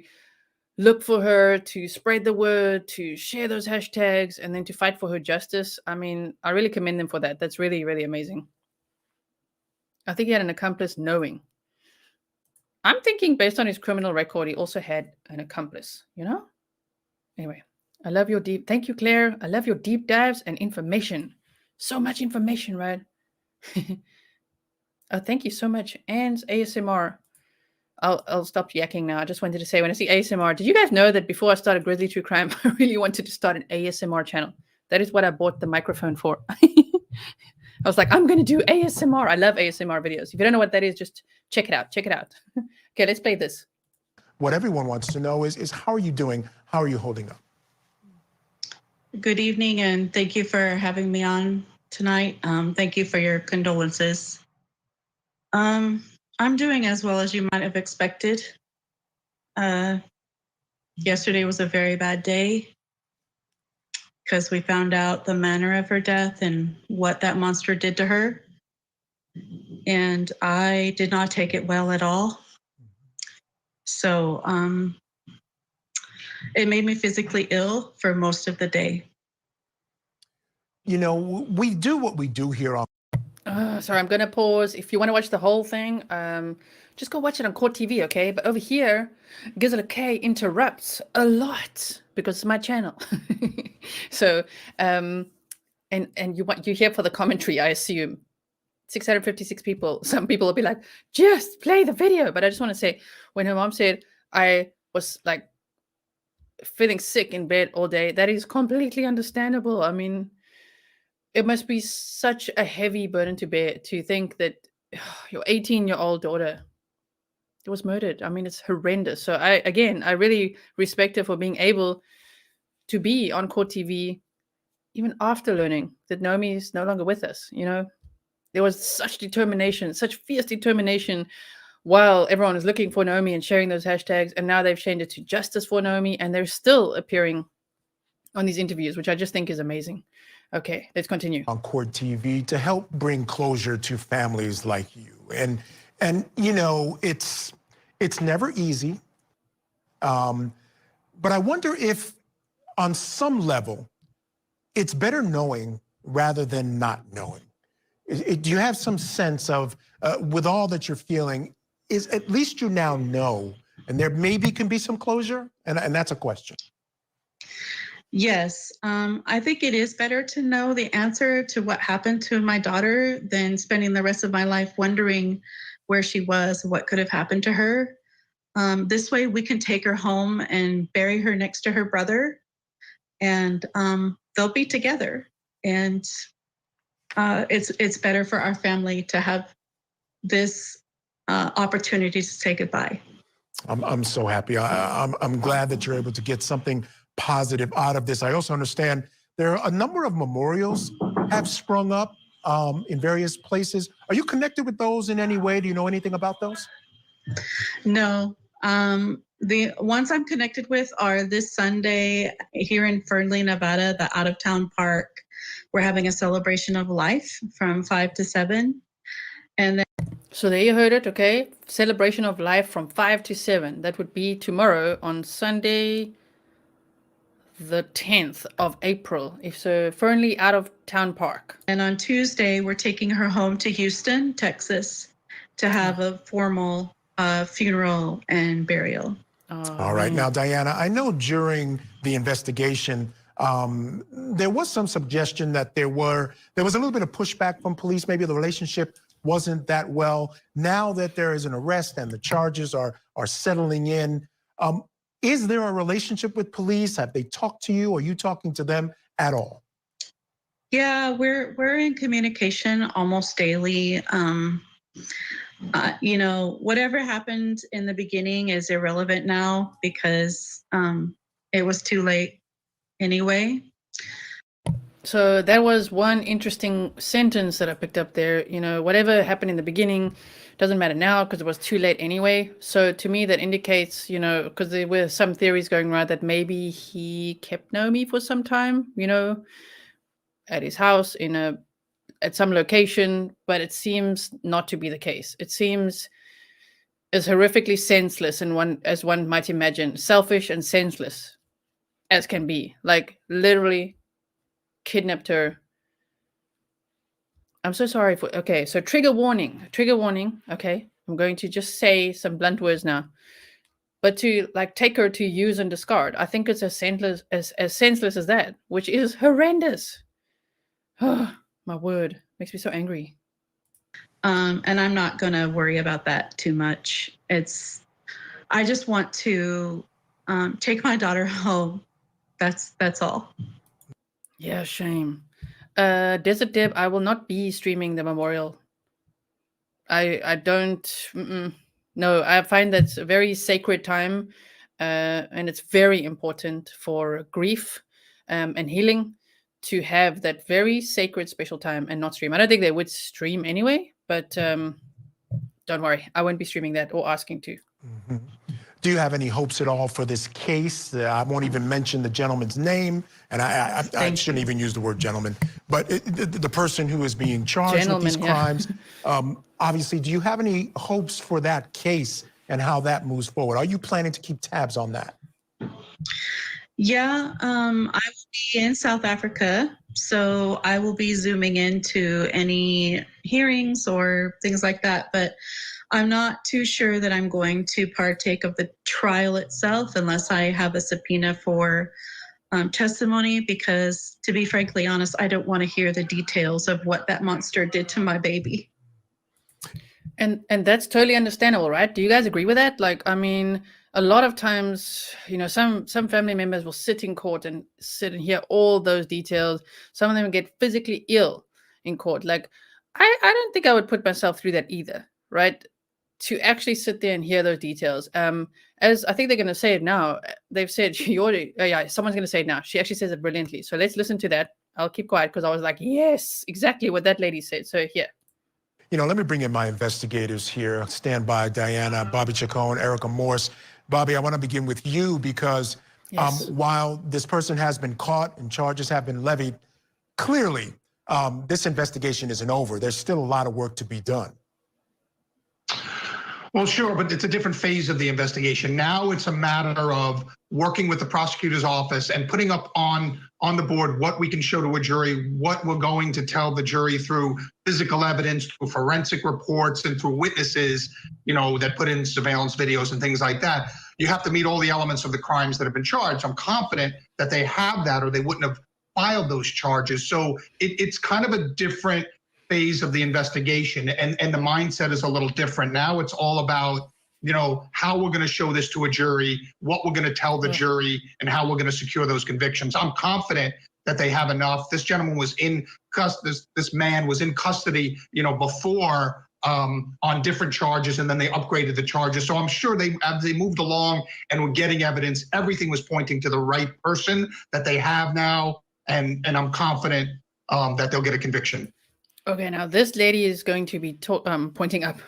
Speaker 1: look for her, to spread the word, to share those hashtags, and then to fight for her justice. I mean, I really commend them for that. That's really, really amazing. I think he had an accomplice knowing. I'm thinking based on his criminal record, he also had an accomplice, Anyway, I love your thank you, Claire. I love your deep dives and information. So much information, right? Oh, thank you so much. And ASMR. I'll stop yakking now. I just wanted to say, when I see ASMR, did you guys know that before I started Grizzly True Crime, I really wanted to start an ASMR channel? That is what I bought the microphone for. I was like, I'm going to do ASMR. I love ASMR videos. If you don't know what that is, just check it out. Check it out. Okay, let's play this.
Speaker 9: What everyone wants to know is how are you doing? How are you holding up?
Speaker 10: Good evening, and thank you for having me on tonight. Thank you for your condolences. I'm doing as well as you might have expected. Yesterday was a very bad day because we found out the manner of her death and what that monster did to her. And I did not take it well at all. So it made me physically ill for most of the day.
Speaker 9: We do what we do here on.
Speaker 1: Sorry, I'm going to pause. If you want to watch the whole thing, just go watch it on Court TV, okay? But over here, Gisela K interrupts a lot because it's my channel. So, and you're here for the commentary, I assume. 656 people. Some people will be like, just play the video. But I just want to say, when her mom said I was like feeling sick in bed all day, that is completely understandable. I mean, it must be such a heavy burden to bear to think that your 18-year-old daughter was murdered. I mean, it's horrendous. So I really respect her for being able to be on Court TV even after learning that Naomi is no longer with us, There was such determination, such fierce determination while everyone is looking for Naomi and sharing those hashtags. And now they've changed it to justice for Naomi, and they're still appearing on these interviews, which I just think is amazing. Okay, let's continue.
Speaker 9: On Court TV to help bring closure to families like you. And you know, it's never easy. But I wonder if on some level, it's better knowing rather than not knowing. Do you have some sense of, with all that you're feeling, is at least you now know, and there maybe can be some closure? And that's a question.
Speaker 10: Yes, I think it is better to know the answer to what happened to my daughter than spending the rest of my life wondering where she was, what could have happened to her. This way we can take her home and bury her next to her brother, and they'll be together. And it's better for our family to have this opportunity to say goodbye.
Speaker 9: I'm so happy. I'm glad that you're able to get something positive out of this. I also understand there are a number of memorials have sprung up in various places. Are you connected with those in any way? Do you know anything about those?
Speaker 10: No. The ones I'm connected with are this Sunday here in Fernley, Nevada, the out-of-town park. We're having a celebration of life from 5 to 7. And then
Speaker 1: So there you heard it, okay? Celebration of life from 5 to 7. That would be tomorrow on Sunday, the 10th of April. If so, Fernley out-of-town park.
Speaker 10: And on Tuesday, we're taking her home to Houston, Texas, to have a formal funeral and burial.
Speaker 9: All right. Now, Diana, I know during the investigation, there was some suggestion that there was a little bit of pushback from police. Maybe the relationship wasn't that well. Now that there is an arrest and the charges are settling in, is there a relationship with police? Have they talked to you? Are you talking to them at all?
Speaker 10: Yeah, we're in communication almost daily. You know, whatever happened in the beginning is irrelevant now because it was too late anyway.
Speaker 1: So that was one interesting sentence that I picked up there. You know, whatever happened in the beginning doesn't matter now because it was too late anyway. So to me, that indicates, you know, because there were some theories going around that maybe he kept Naomi for some time, you know, at his house at some location, but it seems not to be the case. It seems as horrifically senseless as one might imagine, selfish and senseless as can be. Like literally kidnapped her. I'm so sorry okay, so trigger warning, okay? I'm going to just say some blunt words now. But to like take her to use and discard, I think it's as senseless as that, which is horrendous. Oh, my word, makes me so angry.
Speaker 10: And I'm not gonna worry about that too much. I just want to take my daughter home. That's all.
Speaker 1: Yeah, shame. Desert Deb, I will not be streaming the memorial. I don't. No, I find that's a very sacred time, and it's very important for grief and healing to have that very sacred special time and not stream. I don't think they would stream anyway, but don't worry, I won't be streaming that or asking to.
Speaker 9: Mm-hmm. Do you have any hopes at all for this case? I won't even mention the gentleman's name, and I shouldn't even use the word gentleman, but the person who is being charged with these crimes. Obviously, do you have any hopes for that case and how that moves forward? Are you planning to keep tabs on that?
Speaker 10: Yeah, I will be in South Africa, so I will be zooming into any hearings or things like that, but I'm not too sure that I'm going to partake of the trial itself unless I have a subpoena for testimony, because to be frankly honest, I don't want to hear the details of what that monster did to my baby.
Speaker 1: And that's totally understandable, right? Do you guys agree with that? Like, I mean, a lot of times, you know, some family members will sit in court and sit and hear all those details. Some of them get physically ill in court. Like, I don't think I would put myself through that either, right? To actually sit there and hear those details. As I think they're going to say it now. They've said, someone's going to say it now. She actually says it brilliantly. So let's listen to that. I'll keep quiet because I was like, yes, exactly what that lady said. So here.
Speaker 9: You know, let me bring in my investigators here. Stand by, Diana, Bobby Chacon, Erica Morse. Bobby, I want to begin with you because while this person has been caught and charges have been levied, clearly, this investigation isn't over. There's still a lot of work to be done.
Speaker 11: Well, sure, but it's a different phase of the investigation. Now it's a matter of working with the prosecutor's office and putting up on the board what we can show to a jury, what we're going to tell the jury through physical evidence, through forensic reports, and through witnesses, that put in surveillance videos and things like that. You have to meet all the elements of the crimes that have been charged. I'm confident that they have that, or they wouldn't have filed those charges. So it's kind of a different phase of the investigation, and the mindset is a little different. Now it's all about, how we're going to show this to a jury, what we're going to tell the jury, and how we're going to secure those convictions. I'm confident that they have enough. This gentleman was in custody, this man was in custody, before on different charges, and then they upgraded the charges. So I'm sure as they moved along and were getting evidence, everything was pointing to the right person that they have now, and I'm confident that they'll get a conviction.
Speaker 1: Okay, now this lady is going to be pointing up.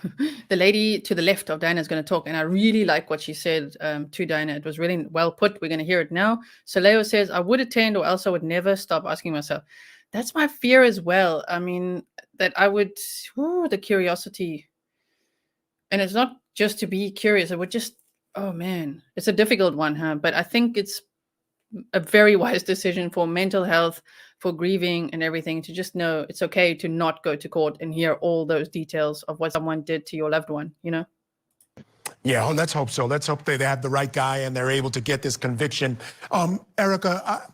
Speaker 1: The lady to the left of Diana is going to talk, and I really like what she said to Diana. It was really well put. We're going to hear it now. So Leo says, I would attend, or else I would never stop asking myself. That's my fear as well. I mean, that I would, the curiosity. And it's not just to be curious. It would just, oh man, it's a difficult one, huh? But I think it's a very wise decision for mental health, for grieving and everything, to just know it's okay to not go to court and hear all those details of what someone did to your loved one, Yeah,
Speaker 9: well, let's hope so. Let's hope they have the right guy and they're able to get this conviction. Erica,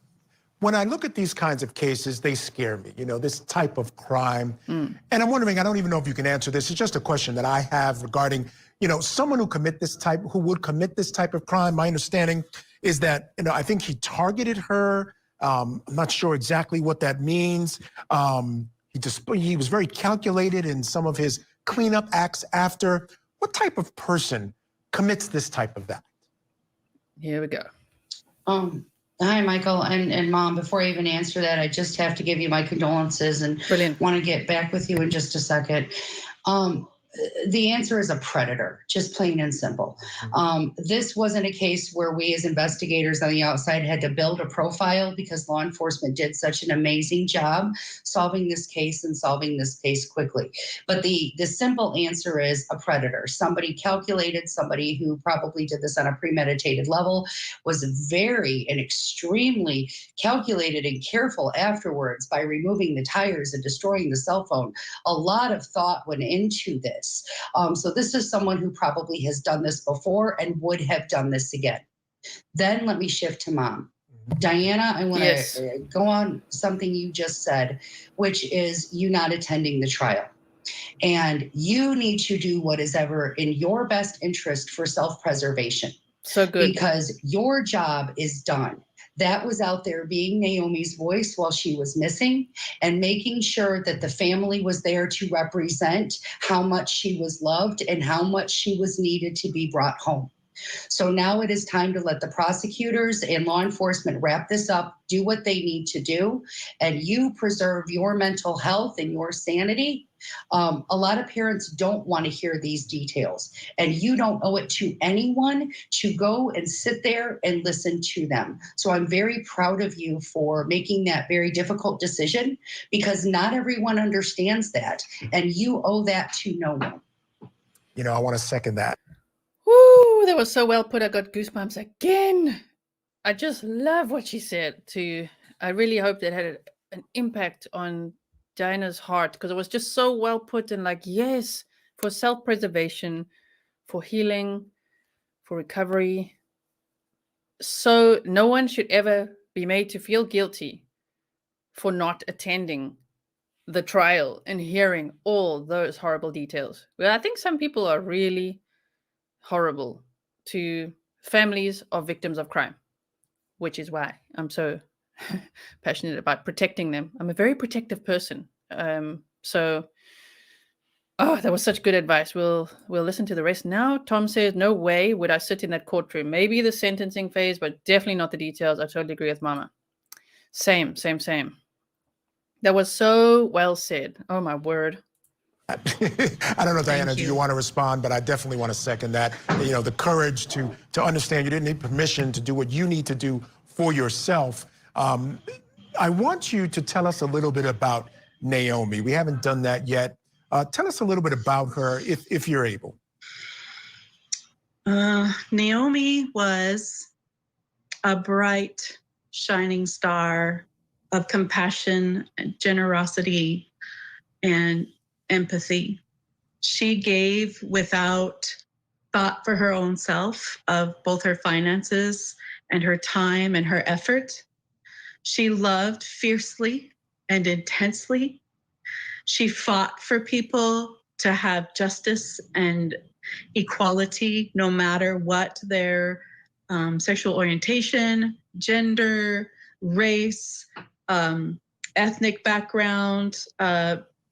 Speaker 9: when I look at these kinds of cases, they scare me, this type of crime. And I'm wondering, I don't even know if you can answer this. It's just a question that I have regarding, someone who would commit this type of crime. My understanding is that, I think he targeted her. I'm not sure exactly what that means. He was very calculated in some of his cleanup acts after. What type of person commits this type of act?
Speaker 1: Here we go.
Speaker 12: Hi, Michael and Mom. Before I even answer that, I just have to give you my condolences and want to get back with you in just a second. The answer is a predator, just plain and simple. This wasn't a case where we as investigators on the outside had to build a profile, because law enforcement did such an amazing job solving this case quickly. But the simple answer is a predator, somebody calculated, somebody who probably did this on a premeditated level, was very and extremely calculated and careful afterwards by removing the tires and destroying the cell phone. A lot of thought went into this. So this is someone who probably has done this before and would have done this again. Then let me shift to Mom. Diana, I want to go on something you just said, which is you not attending the trial. And you need to do what is ever in your best interest for self-preservation.
Speaker 1: So good.
Speaker 12: Because your job is done. That was out there being Naomi's voice while she was missing, and making sure that the family was there to represent how much she was loved and how much she was needed to be brought home. So now it is time to let the prosecutors and law enforcement wrap this up, do what they need to do, and you preserve your mental health and your sanity. A lot of parents don't want to hear these details, and you don't owe it to anyone to go and sit there and listen to them. So I'm very proud of you for making that very difficult decision, because not everyone understands that, and you owe that to no one.
Speaker 9: I want to second that.
Speaker 1: Woo, that was so well put. I got goosebumps again. I just love what she said too. I really hope that had an impact on Diana's heart, because it was just so well put, and yes, for self-preservation, for healing, for recovery. So no one should ever be made to feel guilty for not attending the trial and hearing all those horrible details. Well, I think some people are really horrible to families of victims of crime, which is why I'm so passionate about protecting them. I'm a very protective person. That was such good advice. We'll listen to the rest now. Tom says, no way would I sit in that courtroom. Maybe the sentencing phase, but definitely not the details. I totally agree with Mama. Same. That was so well said. Oh my word.
Speaker 9: I don't know, Diana, do you want to respond? But I definitely want to second that. The courage to understand you didn't need permission to do what you need to do for yourself. I want you to tell us a little bit about Naomi. We haven't done that yet. Tell us a little bit about her, if you're able.
Speaker 10: Naomi was a bright, shining star of compassion, and generosity, and empathy. She gave without thought for her own self of both her finances and her time and her effort. She loved fiercely and intensely. She fought for people to have justice and equality, no matter what their sexual orientation, gender, race, ethnic background,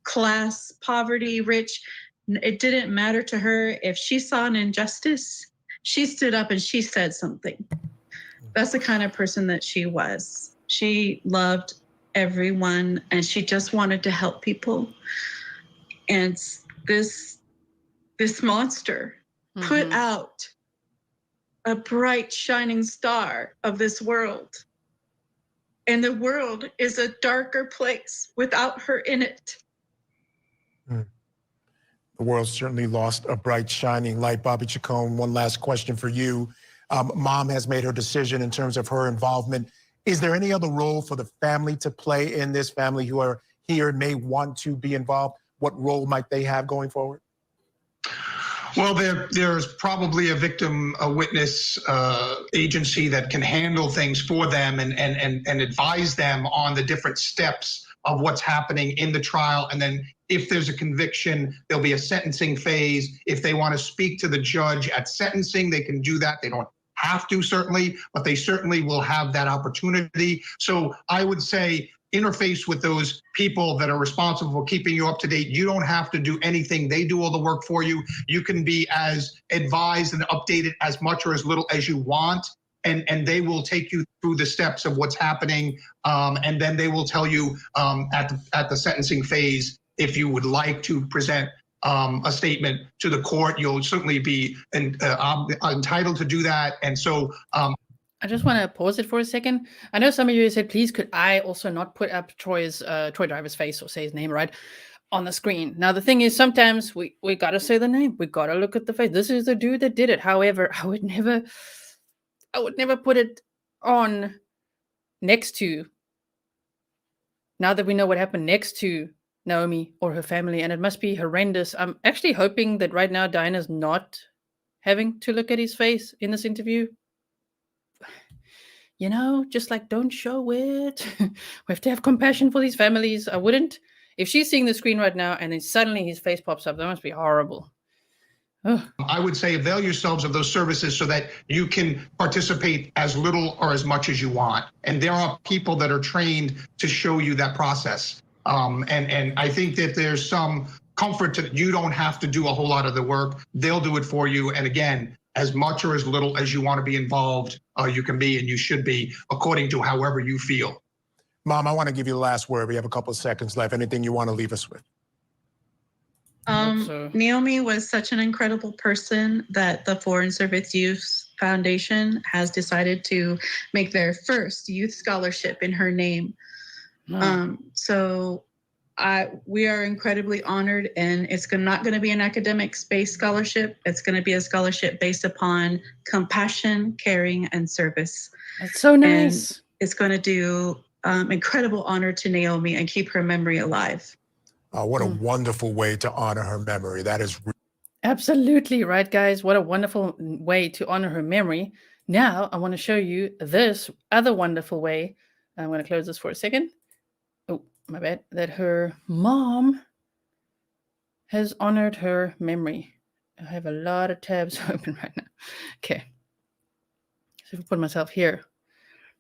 Speaker 10: class, poverty, rich. It didn't matter to her. If she saw an injustice, she stood up and she said something. That's the kind of person that she was. She loved everyone and she just wanted to help people. And this monster put out a bright, shining star of this world. And the world is a darker place without her in it.
Speaker 9: The world certainly lost a bright, shining light. Bobby Chacon, one last question for you. Mom has made her decision in terms of her involvement. Is there any other role for the family to play in this? Family who are here may want to be involved. What role might they have going forward?
Speaker 11: Well, there's probably a witness agency that can handle things for them and advise them on the different steps of what's happening in the trial. And then if there's a conviction, there'll be a sentencing phase. If they want to speak to the judge at sentencing, they can do that. They don't have to, certainly, but they certainly will have that opportunity. So I would say interface with those people that are responsible for keeping you up to date. You don't have to do anything. They do all the work for you. You can be as advised and updated as much or as little as you want. And they will take you through the steps of what's happening. And then they will tell you at the sentencing phase, if you would like to present a statement to the court, you'll certainly be entitled to do that. And so
Speaker 1: I just want to pause it for a second. I know some of you said, please, could I also not put up Troy Driver's face or say his name right on the screen? Now, the thing is, sometimes we got to say the name. We got to look at the face. This is the dude that did it. However, I would never put it on next to, now that we know what happened, next to Naomi or her family, and it must be horrendous. I'm actually hoping that right now Diana's not having to look at his face in this interview. You know, just like, don't show it. We have to have compassion for these families. I wouldn't. If she's seeing the screen right now and then suddenly his face pops up, that must be horrible. Ugh.
Speaker 11: I would say avail yourselves of those services so that you can participate as little or as much as you want. And there are people that are trained to show you that process. And I think that there's some comfort to you don't have to do a whole lot of the work. They'll do it for you. And again, as much or as little as you want to be involved, you can be and you should be, according to however you feel.
Speaker 9: Mom, I want to give you the last word. We have a couple of seconds left. Anything you want to leave us with?
Speaker 10: Naomi was such an incredible person that the Foreign Service Youth Foundation has decided to make their first youth scholarship in her name. So we are incredibly honored, and it's not going to be an academic-based scholarship. It's going to be a scholarship based upon compassion, caring, and service.
Speaker 1: That's so nice.
Speaker 10: And it's going to do incredible honor to Naomi and keep her memory alive.
Speaker 9: What a wonderful way to honor her memory. That is
Speaker 1: absolutely right, guys. What a wonderful way to honor her memory. Now, I want to show you this other wonderful way. I'm going to close this for a second. Oh, my bad. That her mom has honored her memory. I have a lot of tabs open right now. Okay. So if I put myself here.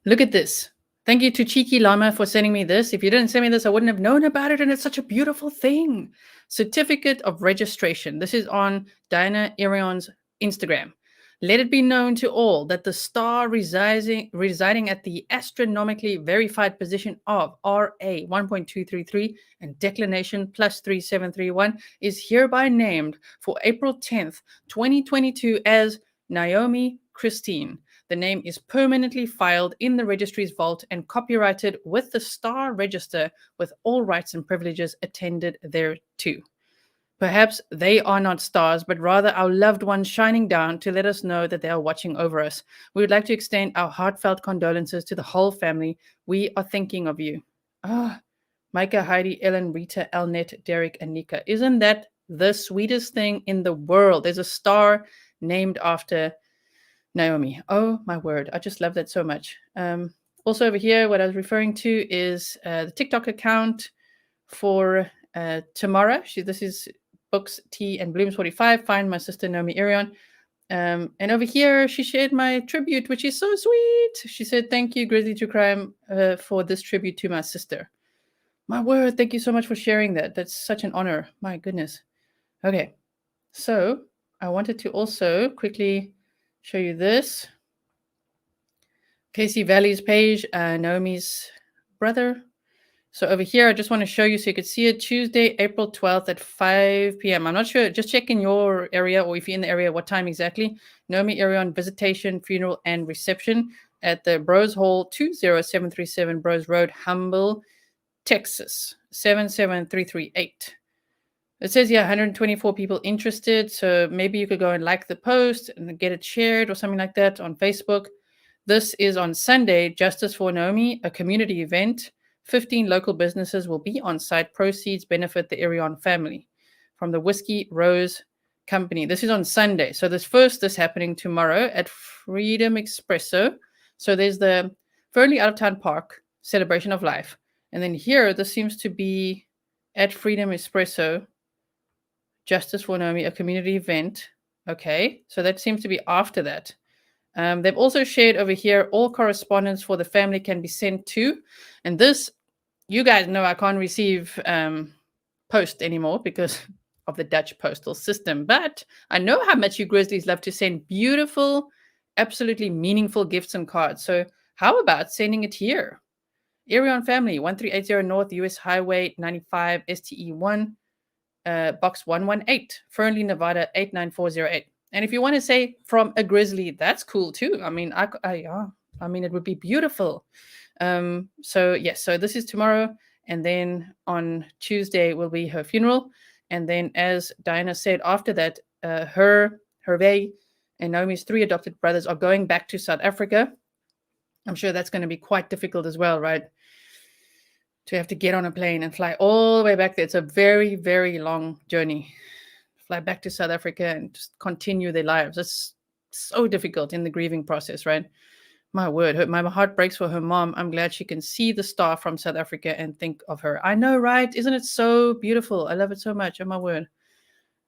Speaker 1: Look at this. Thank you to Cheeky Llama for sending me this. If you didn't send me this, I wouldn't have known about it, and it's such a beautiful thing. Certificate of registration. This is on Diana Irion's Instagram. Let it be known to all that the star residing at the astronomically verified position of RA 1.233 and declination +3731 is hereby named for April 10th, 2022 as Naomi Christine. The name is permanently filed in the registry's vault and copyrighted with the Star Register, with all rights and privileges attended thereto. Perhaps they are not stars, but rather our loved ones shining down to let us know that they are watching over us. We would like to extend our heartfelt condolences to the whole family. We are thinking of you. Micah, Heidi, Ellen, Rita, Elnet, Derek, and Nika. Isn't that the sweetest thing in the world? There's a star named after Naomi. Oh, my word. I just love that so much. Also over here, what I was referring to is the TikTok account for Tamara. This is Books, Tea, and Blooms 45. Find my sister Naomi Irion. And over here, she shared my tribute, which is so sweet. She said, thank you, Grizzly True Crime, for this tribute to my sister. My word, thank you so much for sharing that. That's such an honor. My goodness. Okay, so I wanted to also quickly show you this. Casey Valley's page, Naomi's brother. So over here, I just want to show you so you could see it. Tuesday, April 12th at 5 p.m. I'm not sure. Just check in your area, or if you're in the area, what time exactly. Naomi Irion visitation, funeral, and reception at the Bros Hall, 20737 Bros Road, Humble, Texas, 77338. It says here 124 people interested. So maybe you could go and like the post and get it shared or something like that on Facebook. This is on Sunday, Justice for Naomi, a community event. 15 local businesses will be on site. Proceeds benefit the Irion family from the Whiskey Rose Company. This is on Sunday. So this happening tomorrow at Freedom Espresso. So there's the Fernley Out of Town Park celebration of life. And then here, this seems to be at Freedom Espresso, Justice for Naomi, a community event. Okay, so that seems to be after that. They've also shared over here, all correspondence for the family can be sent to. And this, you guys know I can't receive post anymore because of the Dutch postal system. But I know how much you Grizzlies love to send beautiful, absolutely meaningful gifts and cards. So how about sending it here? Irion family, 1380 North US Highway 95 STE1, Box 118, Fernley, Nevada 89408. And if you want to say from a Grizzly, that's cool too. I mean, I mean, it would be beautiful. So yes, so this is tomorrow, and then on Tuesday will be her funeral, and then as Diana said, after that, Hervé, and Naomi's 3 adopted brothers are going back to South Africa. I'm sure that's going to be quite difficult as well, right? To have to get on a plane and fly all the way back there. It's a very, very long journey. Fly back to South Africa and just continue their lives. It's so difficult in the grieving process, right? My word, my heart breaks for her mom. I'm glad she can see the star from South Africa and think of her. I know, right? Isn't it so beautiful? I love it so much. Oh, my word.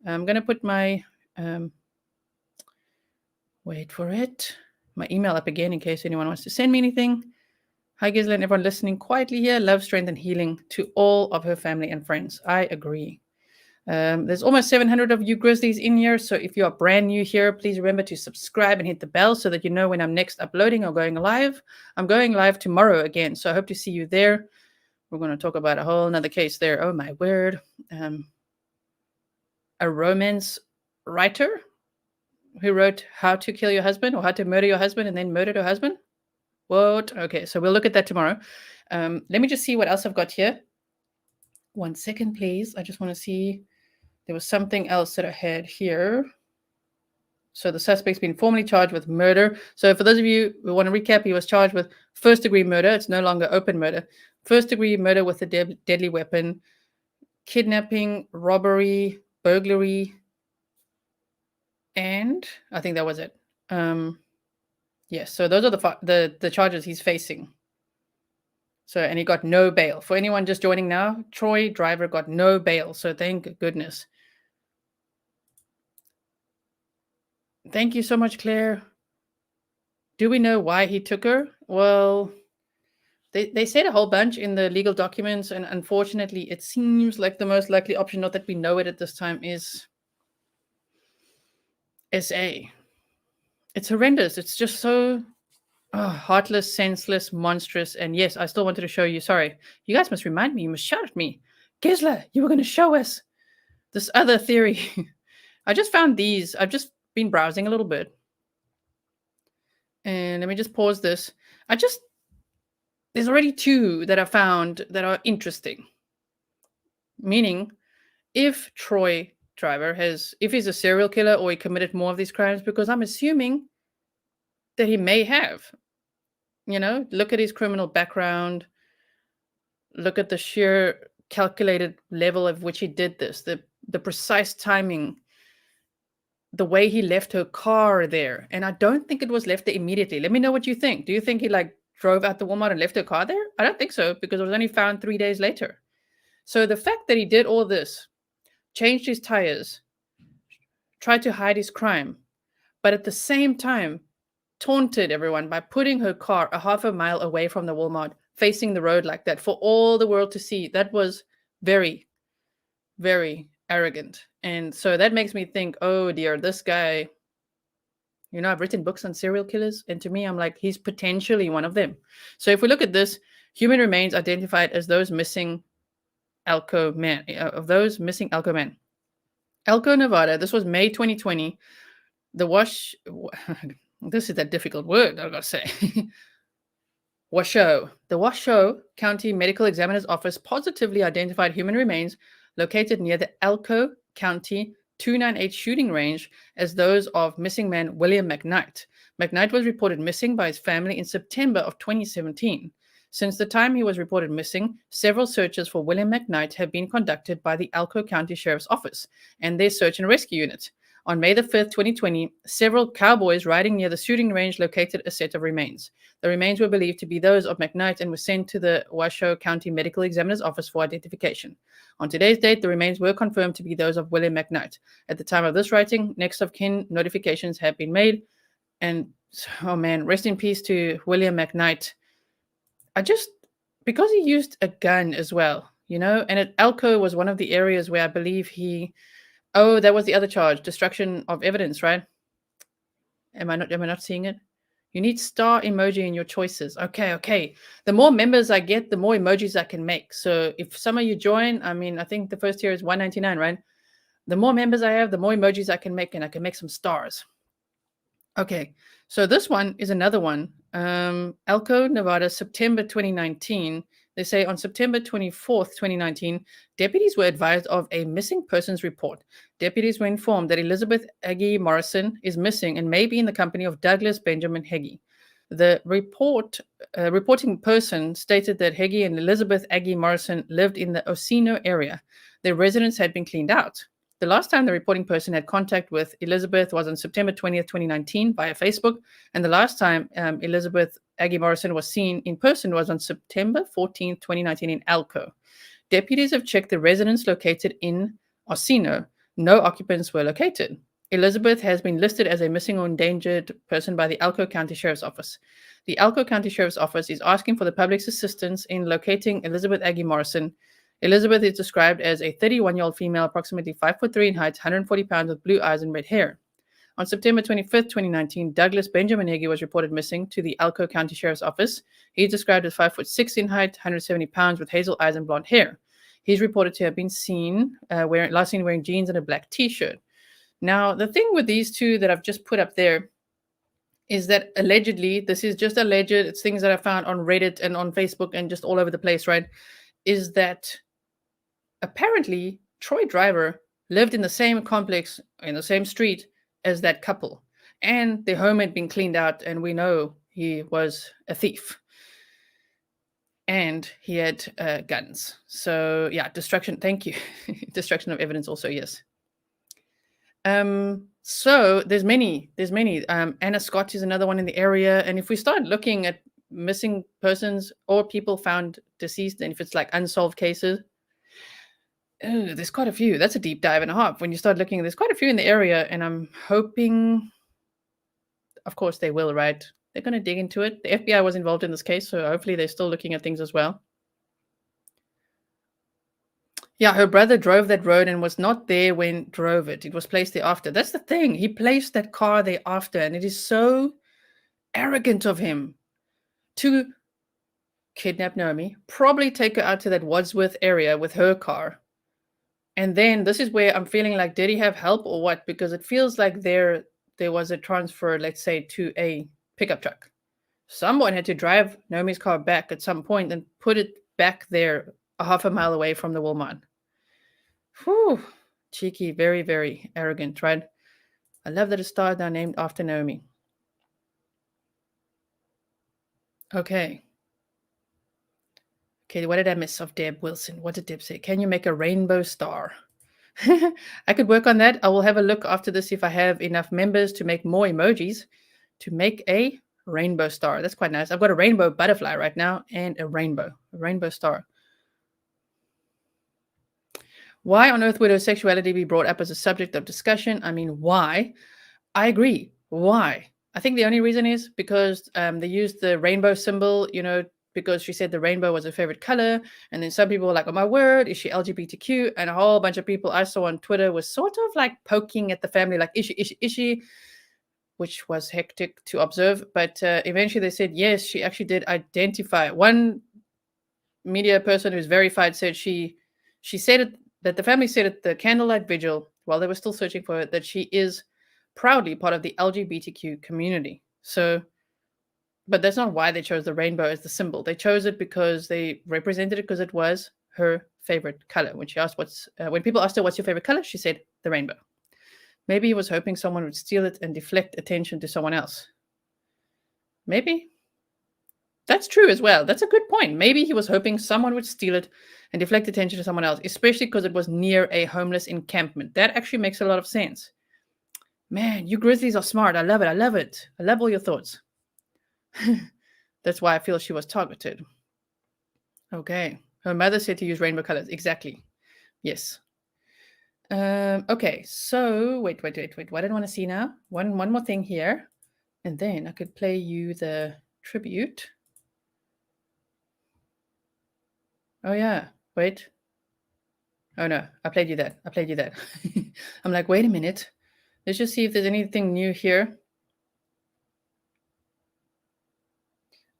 Speaker 1: I'm going to put my, wait for it, my email up again in case anyone wants to send me anything. Hi, Gisela, and everyone listening quietly here. Love, strength, and healing to all of her family and friends. I agree. There's almost 700 of you Grizzlies in here. So if you are brand new here, please remember to subscribe and hit the bell so that you know when I'm next uploading or going live. I'm going live tomorrow again. So I hope to see you there. We're going to talk about a whole nother case there. Oh, my word. A romance writer who wrote How to Kill Your Husband or How to Murder Your Husband and then Murdered Her Husband. What? Okay, so we'll look at that tomorrow. Let me just see what else I've got here. 1 second, please. I just want to see. There was something else that I had here. So the suspect's been formally charged with murder. So for those of you who want to recap, he was charged with first-degree murder. It's no longer open murder. First-degree murder with a deadly weapon, kidnapping, robbery, burglary, and I think that was it. Yes, so those are the charges he's facing. So, and he got no bail. For anyone just joining now, Troy Driver got no bail. So thank goodness. Thank you so much, Claire. Do we know why he took her? Well, they said a whole bunch in the legal documents, and unfortunately, it seems like the most likely option, not that we know it at this time, is SA. It's horrendous. It's just so heartless, senseless, monstrous. And yes, I still wanted to show you. Sorry. You guys must remind me. You must shout at me. Gisela, you were going to show us this other theory. I just found these. I've just been browsing a little bit. And let me just pause this. There's already 2 that I found that are interesting. Meaning, if Troy Driver if he's a serial killer or he committed more of these crimes, because I'm assuming that he may have. Look at his criminal background, look at the sheer calculated level of which he did this, the precise timing, the way he left her car there. And I don't think it was left there immediately. Let me know what you think. Do you think he drove out the Walmart and left her car there? I don't think so, because it was only found 3 days later. So the fact that he did all this, changed his tires, tried to hide his crime, but at the same time taunted everyone by putting her car a half a mile away from the Walmart, facing the road like that for all the world to see, that was very, very arrogant. And so that makes me think, oh dear, this guy, I've written books on serial killers, and to me, I'm like, he's potentially one of them. So if we look at this, human remains identified as those missing Elko men. Elko, Nevada, this was May 2020. This is a difficult word, I've got to say. Washoe. The Washoe County Medical Examiner's Office positively identified human remains located near the Elko County 298 shooting range as those of missing man William McKnight. McKnight was reported missing by his family in September of 2017. Since the time he was reported missing, several searches for William McKnight have been conducted by the Elko County Sheriff's Office and their search and rescue unit. On May the 5th, 2020, several cowboys riding near the shooting range located a set of remains. The remains were believed to be those of McKnight and were sent to the Washoe County Medical Examiner's Office for identification. On today's date, the remains were confirmed to be those of William McKnight. At the time of this writing, next of kin notifications have been made. And, oh man, rest in peace to William McKnight. Because he used a gun as well, and Elko was one of the areas where I believe that was the other charge, destruction of evidence, right? Am I not seeing it? You need star emoji in your choices. Okay. The more members I get, the more emojis I can make. So if some of you join, I think the first tier is $1.99, right? The more members I have, the more emojis I can make, and I can make some stars. Okay, so this one is another one. Elko, Nevada, September 2019. They say on September 24th, 2019, deputies were advised of a missing persons report. Deputies were informed that Elizabeth Aggie Morrison is missing and may be in the company of Douglas Benjamin Heggie. The reporting person stated that Heggie and Elizabeth Aggie Morrison lived in the Osino area. Their residence had been cleaned out. The last time the reporting person had contact with Elizabeth was on September 20th, 2019 via Facebook, and the last time Elizabeth Aggie Morrison was seen in person was on September 14th, 2019 in Elko. Deputies have checked the residence located in Osino. No occupants were located. Elizabeth has been listed as a missing or endangered person by the Elko County Sheriff's Office. The Elko County Sheriff's Office is asking for the public's assistance in locating Elizabeth Aggie Morrison. Elizabeth is described as a 31-year-old female, approximately 5'3" in height, 140 pounds, with blue eyes and red hair. On September 25th, 2019, Douglas Benjamin Heggie was reported missing to the Elko County Sheriff's Office. He's described as 5'6" in height, 170 pounds, with hazel eyes and blonde hair. He's reported to have been seen last seen wearing jeans and a black T-shirt. Now, the thing with these two that I've just put up there is that allegedly, this is just alleged, it's things that I found on Reddit and on Facebook and just all over the place, right? Is that apparently Troy Driver lived in the same complex, in the same street as that couple. And their home had been cleaned out, and we know he was a thief. And he had guns. So yeah, destruction, thank you. Destruction of evidence also, yes. So there's many. Anna Scott is another one in the area. And if we start looking at missing persons or people found deceased, and if it's like unsolved cases, there's quite a few. That's a deep dive and a half. When you start looking, there's quite a few in the area, and I'm hoping, of course they will, right? They're going to dig into it. The FBI was involved in this case, so hopefully they're still looking at things as well. Yeah, her brother drove that road and was not there when drove it. It was placed there after. That's the thing. He placed that car there after, and it is so arrogant of him to kidnap Naomi, probably take her out to that Wadsworth area with her car. And then this is where I'm feeling like, did he have help or what? Because it feels like there was a transfer, let's say, to a pickup truck. Someone had to drive Naomi's car back at some point and put it back there a half a mile away from the Walmart. Whew. Cheeky, very, very arrogant, right? I love that a star is now named after Naomi. Okay. Okay, what did I miss of Deb Wilson? What did Deb say? Can you make a rainbow star? I could work on that. I will have a look after this if I have enough members to make more emojis to make a rainbow star. That's quite nice. I've got a rainbow butterfly right now and a rainbow star. Why on earth would homosexuality be brought up as a subject of discussion? I mean, why? I agree. Why? I think the only reason is because they used the rainbow symbol, because she said the rainbow was her favorite color. And then some people were like, oh my word, is she LGBTQ? And a whole bunch of people I saw on Twitter was sort of like poking at the family, like, is she? Which was hectic to observe. But eventually they said, yes, she actually did identify. One media person who's verified said she said it, that the family said at the candlelight vigil, while they were still searching for her, that she is proudly part of the LGBTQ community. So, but that's not why they chose the rainbow as the symbol. They chose it because they represented it because it was her favorite color. When she asked when people asked her, what's your favorite color? She said the rainbow. Maybe he was hoping someone would steal it and deflect attention to someone else. Maybe. That's true as well. That's a good point. Maybe he was hoping someone would steal it and deflect attention to someone else, especially because it was near a homeless encampment. That actually makes a lot of sense. Man, you Grizzlies are smart. I love it. I love it. I love all your thoughts. That's why I feel she was targeted. Okay. Her mother said to use rainbow colors. Exactly. Yes. Okay. So, wait. What did I want to see now? One more thing here. And then I could play you the tribute. Oh, yeah. Wait. Oh, no. I played you that. I'm like, wait a minute. Let's just see if there's anything new here.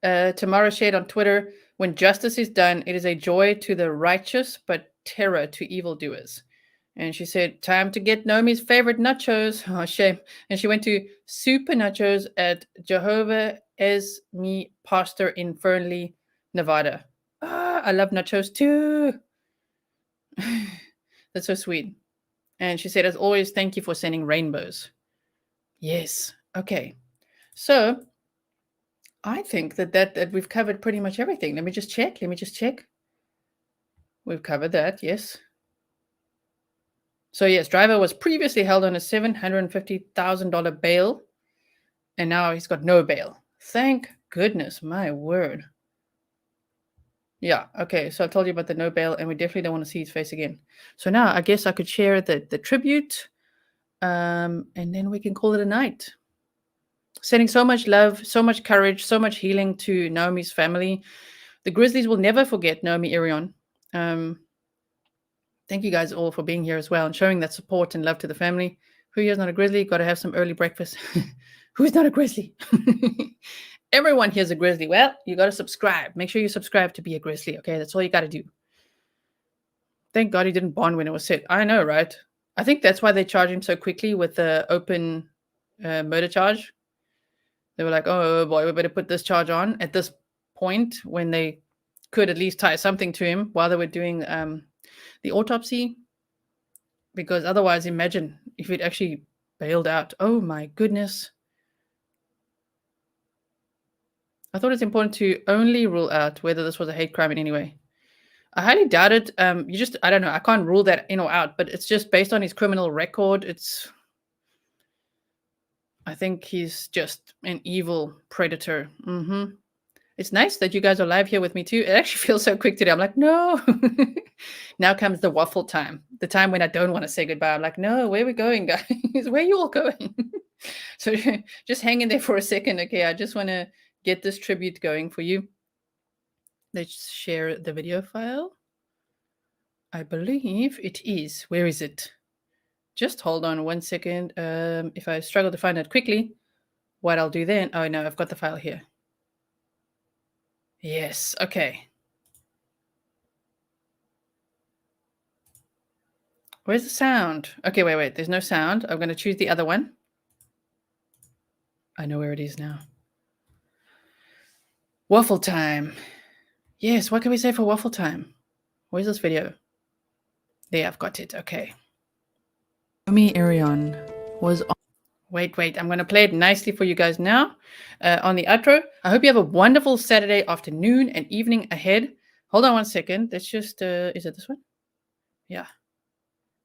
Speaker 1: Tamara shared on Twitter, when justice is done, it is a joy to the righteous, but terror to evildoers. And she said, time to get Naomi's favorite nachos. Oh, shame. And she went to Super Nachos at Jehovah Esme Pastor in Fernley, Nevada. I love nachos too. That's so sweet. And she said, as always, thank you for sending rainbows. Yes. Okay. So I think that we've covered pretty much everything. Let me just check. We've covered that. Yes. So yes, driver was previously held on a $750,000 bail. And now he's got no bail. Thank goodness. My word. Yeah, okay, so I told you about the no bail, and we definitely don't want to see his face again. So now I guess I could share the tribute, and then we can call it a night. Sending so much love, so much courage, so much healing to Naomi's family. The Grizzlies will never forget Naomi Irion. Thank you guys all for being here as well and showing that support and love to the family. Who here is not a Grizzly? Got to have some early breakfast. Who's not a Grizzly? Everyone here's a Grizzly. Well, you got to subscribe. Make sure you subscribe to be a Grizzly, okay? That's all you got to do. Thank God he didn't bond when it was set. I know, right? I think that's why they charged him so quickly with the open murder charge. They were like, oh boy, we better put this charge on at this point when they could at least tie something to him while they were doing the autopsy. Because otherwise, imagine if he'd actually bailed out. Oh my goodness. I thought it's important to only rule out whether this was a hate crime in any way. I highly doubt it. I don't know. I can't rule that in or out, but it's just based on his criminal record. I think he's just an evil predator. It's nice that you guys are live here with me too. It actually feels so quick today. I'm like, no. Now comes the waffle time. The time when I don't want to say goodbye. I'm like, no, where are we going, guys? Where are you all going? So just hang in there for a second. Okay, I just want to get this tribute going for you. Let's share the video file. I believe it is. Where is it? Just hold on 1 second. If I struggle to find it quickly, what I'll do then. Oh no, I've got the file here. Yes, okay. Where's the sound? Okay, wait. There's no sound. I'm going to choose the other one. I know where it is now. Waffle time. Yes, what can we say for waffle time? Where's this video? There, I've got it. Okay. Naomi Irion was on. Wait, I'm going to play it nicely for you guys now on the outro. I hope you have a wonderful Saturday afternoon and evening ahead. Hold on one second. Let's just, is it this one? Yeah.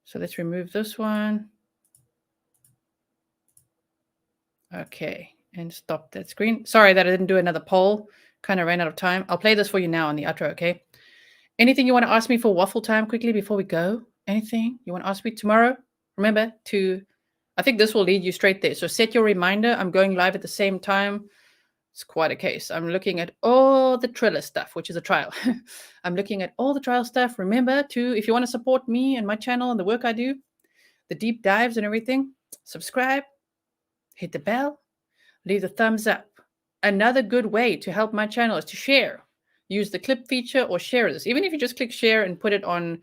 Speaker 1: So let's remove this one. Okay. And stop that screen. Sorry that I didn't do another poll. Kind of ran out of time. I'll play this for you now on the outro, okay? Anything you want to ask me for waffle time quickly before we go? Anything you want to ask me tomorrow? Remember to, I think this will lead you straight there. So set your reminder. I'm going live at the same time. It's quite a case. I'm looking at all the Triller stuff, which is a trial. I'm looking at all the trial stuff. Remember to, if you want to support me and my channel and the work I do, the deep dives and everything, subscribe, hit the bell, leave the thumbs up. Another good way to help my channel is to share. Use the clip feature or share this. Even if you just click share and put it on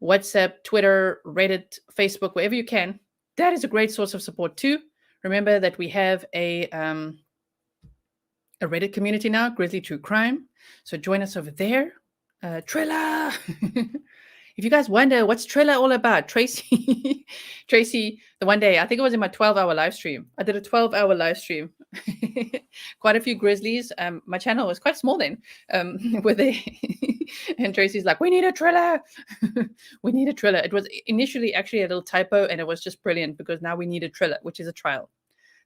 Speaker 1: WhatsApp, Twitter, Reddit, Facebook, wherever you can, that is a great source of support too. Remember that we have a Reddit community now, Grizzly True Crime. So join us over there. Triller! If you guys wonder what's Triller all about, Tracy, the one day, I think it was in my 12-hour live stream. I did a 12-hour live stream. Quite a few Grizzlies. My channel was quite small then. Were there? And Tracy's like, we need a Triller. We need a Triller. It was initially actually a little typo, and it was just brilliant because now we need a Triller, which is a trial.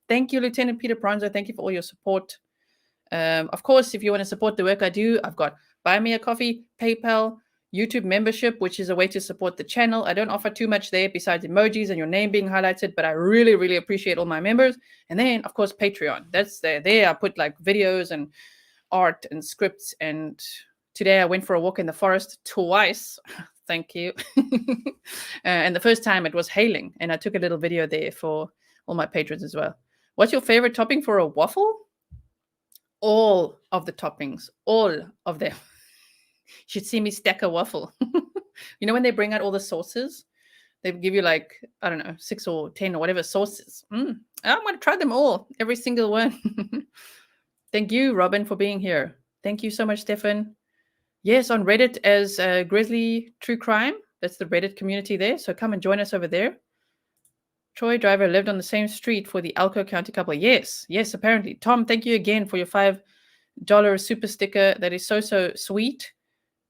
Speaker 1: Thank you, Lieutenant Peter Pronzo. Thank you for all your support. Of course, if you want to support the work I do, I've got Buy Me a Coffee, PayPal, YouTube membership, which is a way to support the channel. I don't offer too much there besides emojis and your name being highlighted, but I really, really appreciate all my members. And then, of course, Patreon. That's there. There I put like videos and art and scripts. And today I went for a walk in the forest twice. Thank you. And the first time it was hailing, and I took a little video there for all my patrons as well. What's your favorite topping for a waffle? All of the toppings, all of them. You should see me stack a waffle. You know, when they bring out all the sauces, they give you like, I don't know, 6 or 10 or whatever sauces. I'm going to try them all, every single one. Thank you, Robin, for being here. Thank you so much, Stefan. Yes, on Reddit as Grizzly True Crime. That's the Reddit community there. So come and join us over there. Troy Driver lived on the same street for the Elko County couple. Yes, apparently. Tom, thank you again for your $5 super sticker. That is so sweet.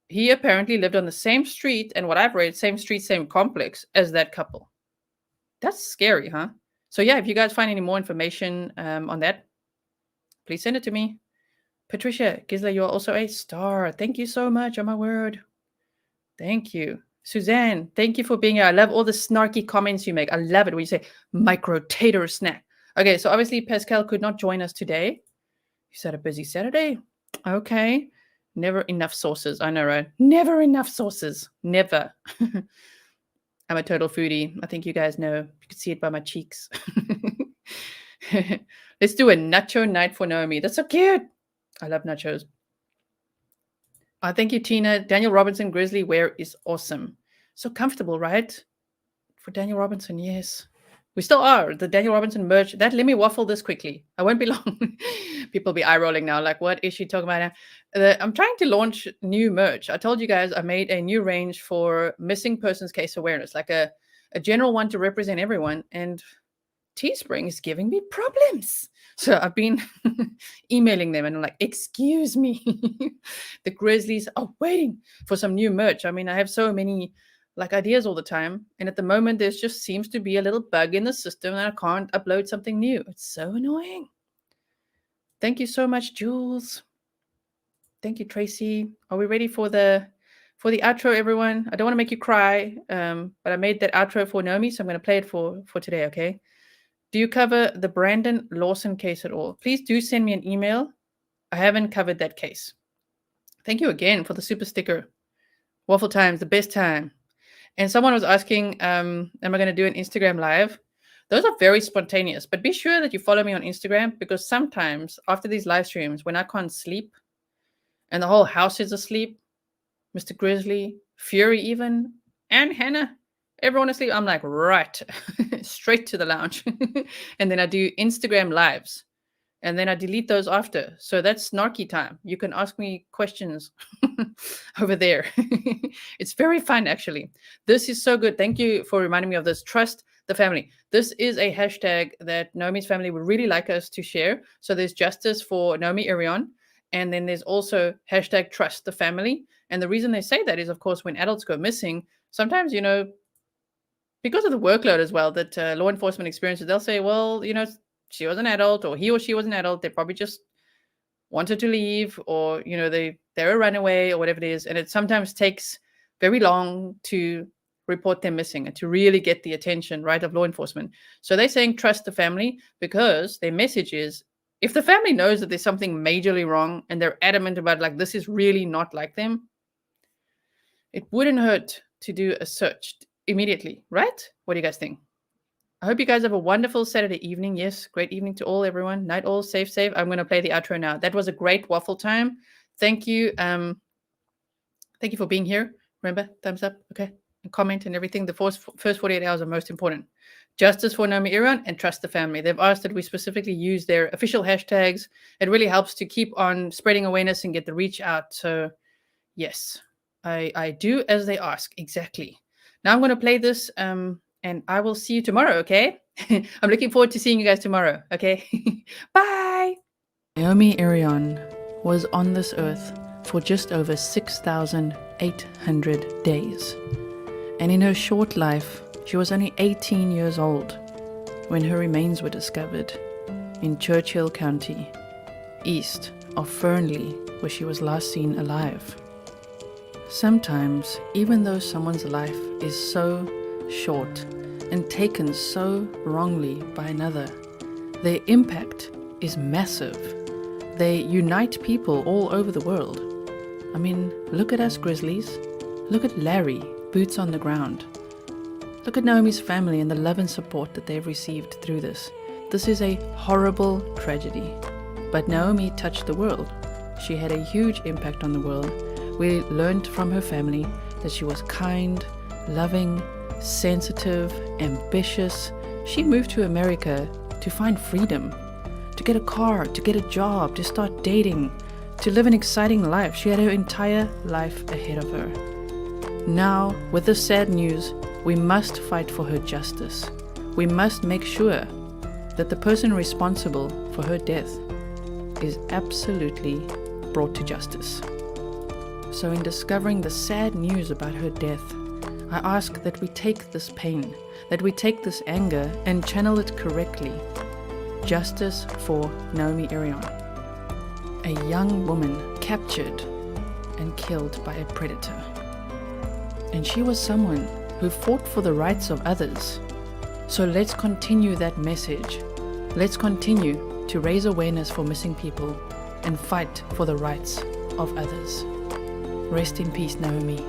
Speaker 1: He apparently lived on the same street, and what I've read, same street, same complex as that couple. That's scary, huh? So yeah, if you guys find any more information on that, please send it to me. Patricia, Gisela, you're also a star. Thank you so much. Oh my word. Thank you. Suzanne, thank you for being here. I love all the snarky comments you make. I love it when you say micro tater snack. Okay, so obviously Pascal could not join us today. He's had a busy Saturday. Okay. Never enough sauces. I know, right? Never enough sauces. Never. I'm a total foodie. I think you guys know. You can see it by my cheeks. Let's do a nacho night for Naomi. That's so cute. I love nachos. Thank you, Tina. Daniel Robinson Grizzly wear is awesome. So comfortable, right? For Daniel Robinson, yes. We still are. The Daniel Robinson merch. Let me waffle this quickly. I won't be long. People be eye rolling now. Like, what is she talking about now? I'm trying to launch new merch. I told you guys I made a new range for missing persons case awareness, like a general one to represent everyone. And Teespring is giving me problems. So I've been emailing them and I'm like, excuse me. The Grizzlies are waiting for some new merch. I mean, I have so many like ideas all the time. And at the moment, there just seems to be a little bug in the system and I can't upload something new. It's so annoying. Thank you so much, Jules. Thank you, Tracy. Are we ready for the outro, everyone? I don't want to make you cry, but I made that outro for Naomi, so I'm going to play it for today, okay? Do you cover the Brandon Lawson case at all? Please do send me an email. I haven't covered that case. Thank you again for the super sticker. Waffle time's the best time. And someone was asking, am I going to do an Instagram live? Those are very spontaneous, but be sure that you follow me on Instagram because sometimes after these live streams, when I can't sleep and the whole house is asleep, Mr. Grizzly, Fury even, and Hannah, everyone asleep, I'm like, right, straight to the lounge. And then I do Instagram lives. and then I delete those after. So that's snarky time. You can ask me questions over there. It's very fun, actually. This is so good. Thank you for reminding me of this. Trust the family. This is a hashtag that Naomi's family would really like us to share. So there's justice for Naomi Irion, and then there's also hashtag trust the family. And the reason they say that is, of course, when adults go missing, sometimes, you know, because of the workload as well that law enforcement experiences, they'll say, well, you know, she was an adult, or he or she was an adult. They probably just wanted to leave, or, you know, they're a runaway or whatever it is. And it sometimes takes very long to report them missing and to really get the attention, right, of law enforcement. So they're saying trust the family, because their message is, if the family knows that there's something majorly wrong and they're adamant about, like, this is really not like them, it wouldn't hurt to do a search immediately, right? What do you guys think? I hope you guys have a wonderful Saturday evening. Yes, great evening to all, everyone. Night all, safe. I'm going to play the outro now. That was a great waffle time. Thank you. Thank you for being here. Remember, thumbs up, okay? And comment and everything. The first 48 hours are most important. Justice for Naomi Irion and trust the family. They've asked that we specifically use their official hashtags. It really helps to keep on spreading awareness and get the reach out. So, yes, I do as they ask. Exactly. Now I'm going to play this, and I will see you tomorrow, okay? I'm looking forward to seeing you guys tomorrow, okay? Bye! Naomi Irion was on this earth for just over 6,800 days. And in her short life, she was only 18 years old when her remains were discovered in Churchill County, east of Fernley, where she was last seen alive. Sometimes, even though someone's life is so short and taken so wrongly by another, their impact is massive. They unite people all over the world. I mean, look at us Grizzlies. Look at Larry, boots on the ground. Look at Naomi's family and the love and support that they've received through this. This is a horrible tragedy. But Naomi touched the world. She had a huge impact on the world. We learned from her family that she was kind, loving, sensitive, ambitious. She moved to America to find freedom, to get a car, to get a job, to start dating, to live an exciting life. She had her entire life ahead of her. Now, with this sad news, we must fight for her justice. We must make sure that the person responsible for her death is absolutely brought to justice. So in discovering the sad news about her death, I ask that we take this pain, that we take this anger and channel it correctly. Justice for Naomi Irion, a young woman captured and killed by a predator. And she was someone who fought for the rights of others. So let's continue that message. Let's continue to raise awareness for missing people and fight for the rights of others. Rest in peace, Naomi.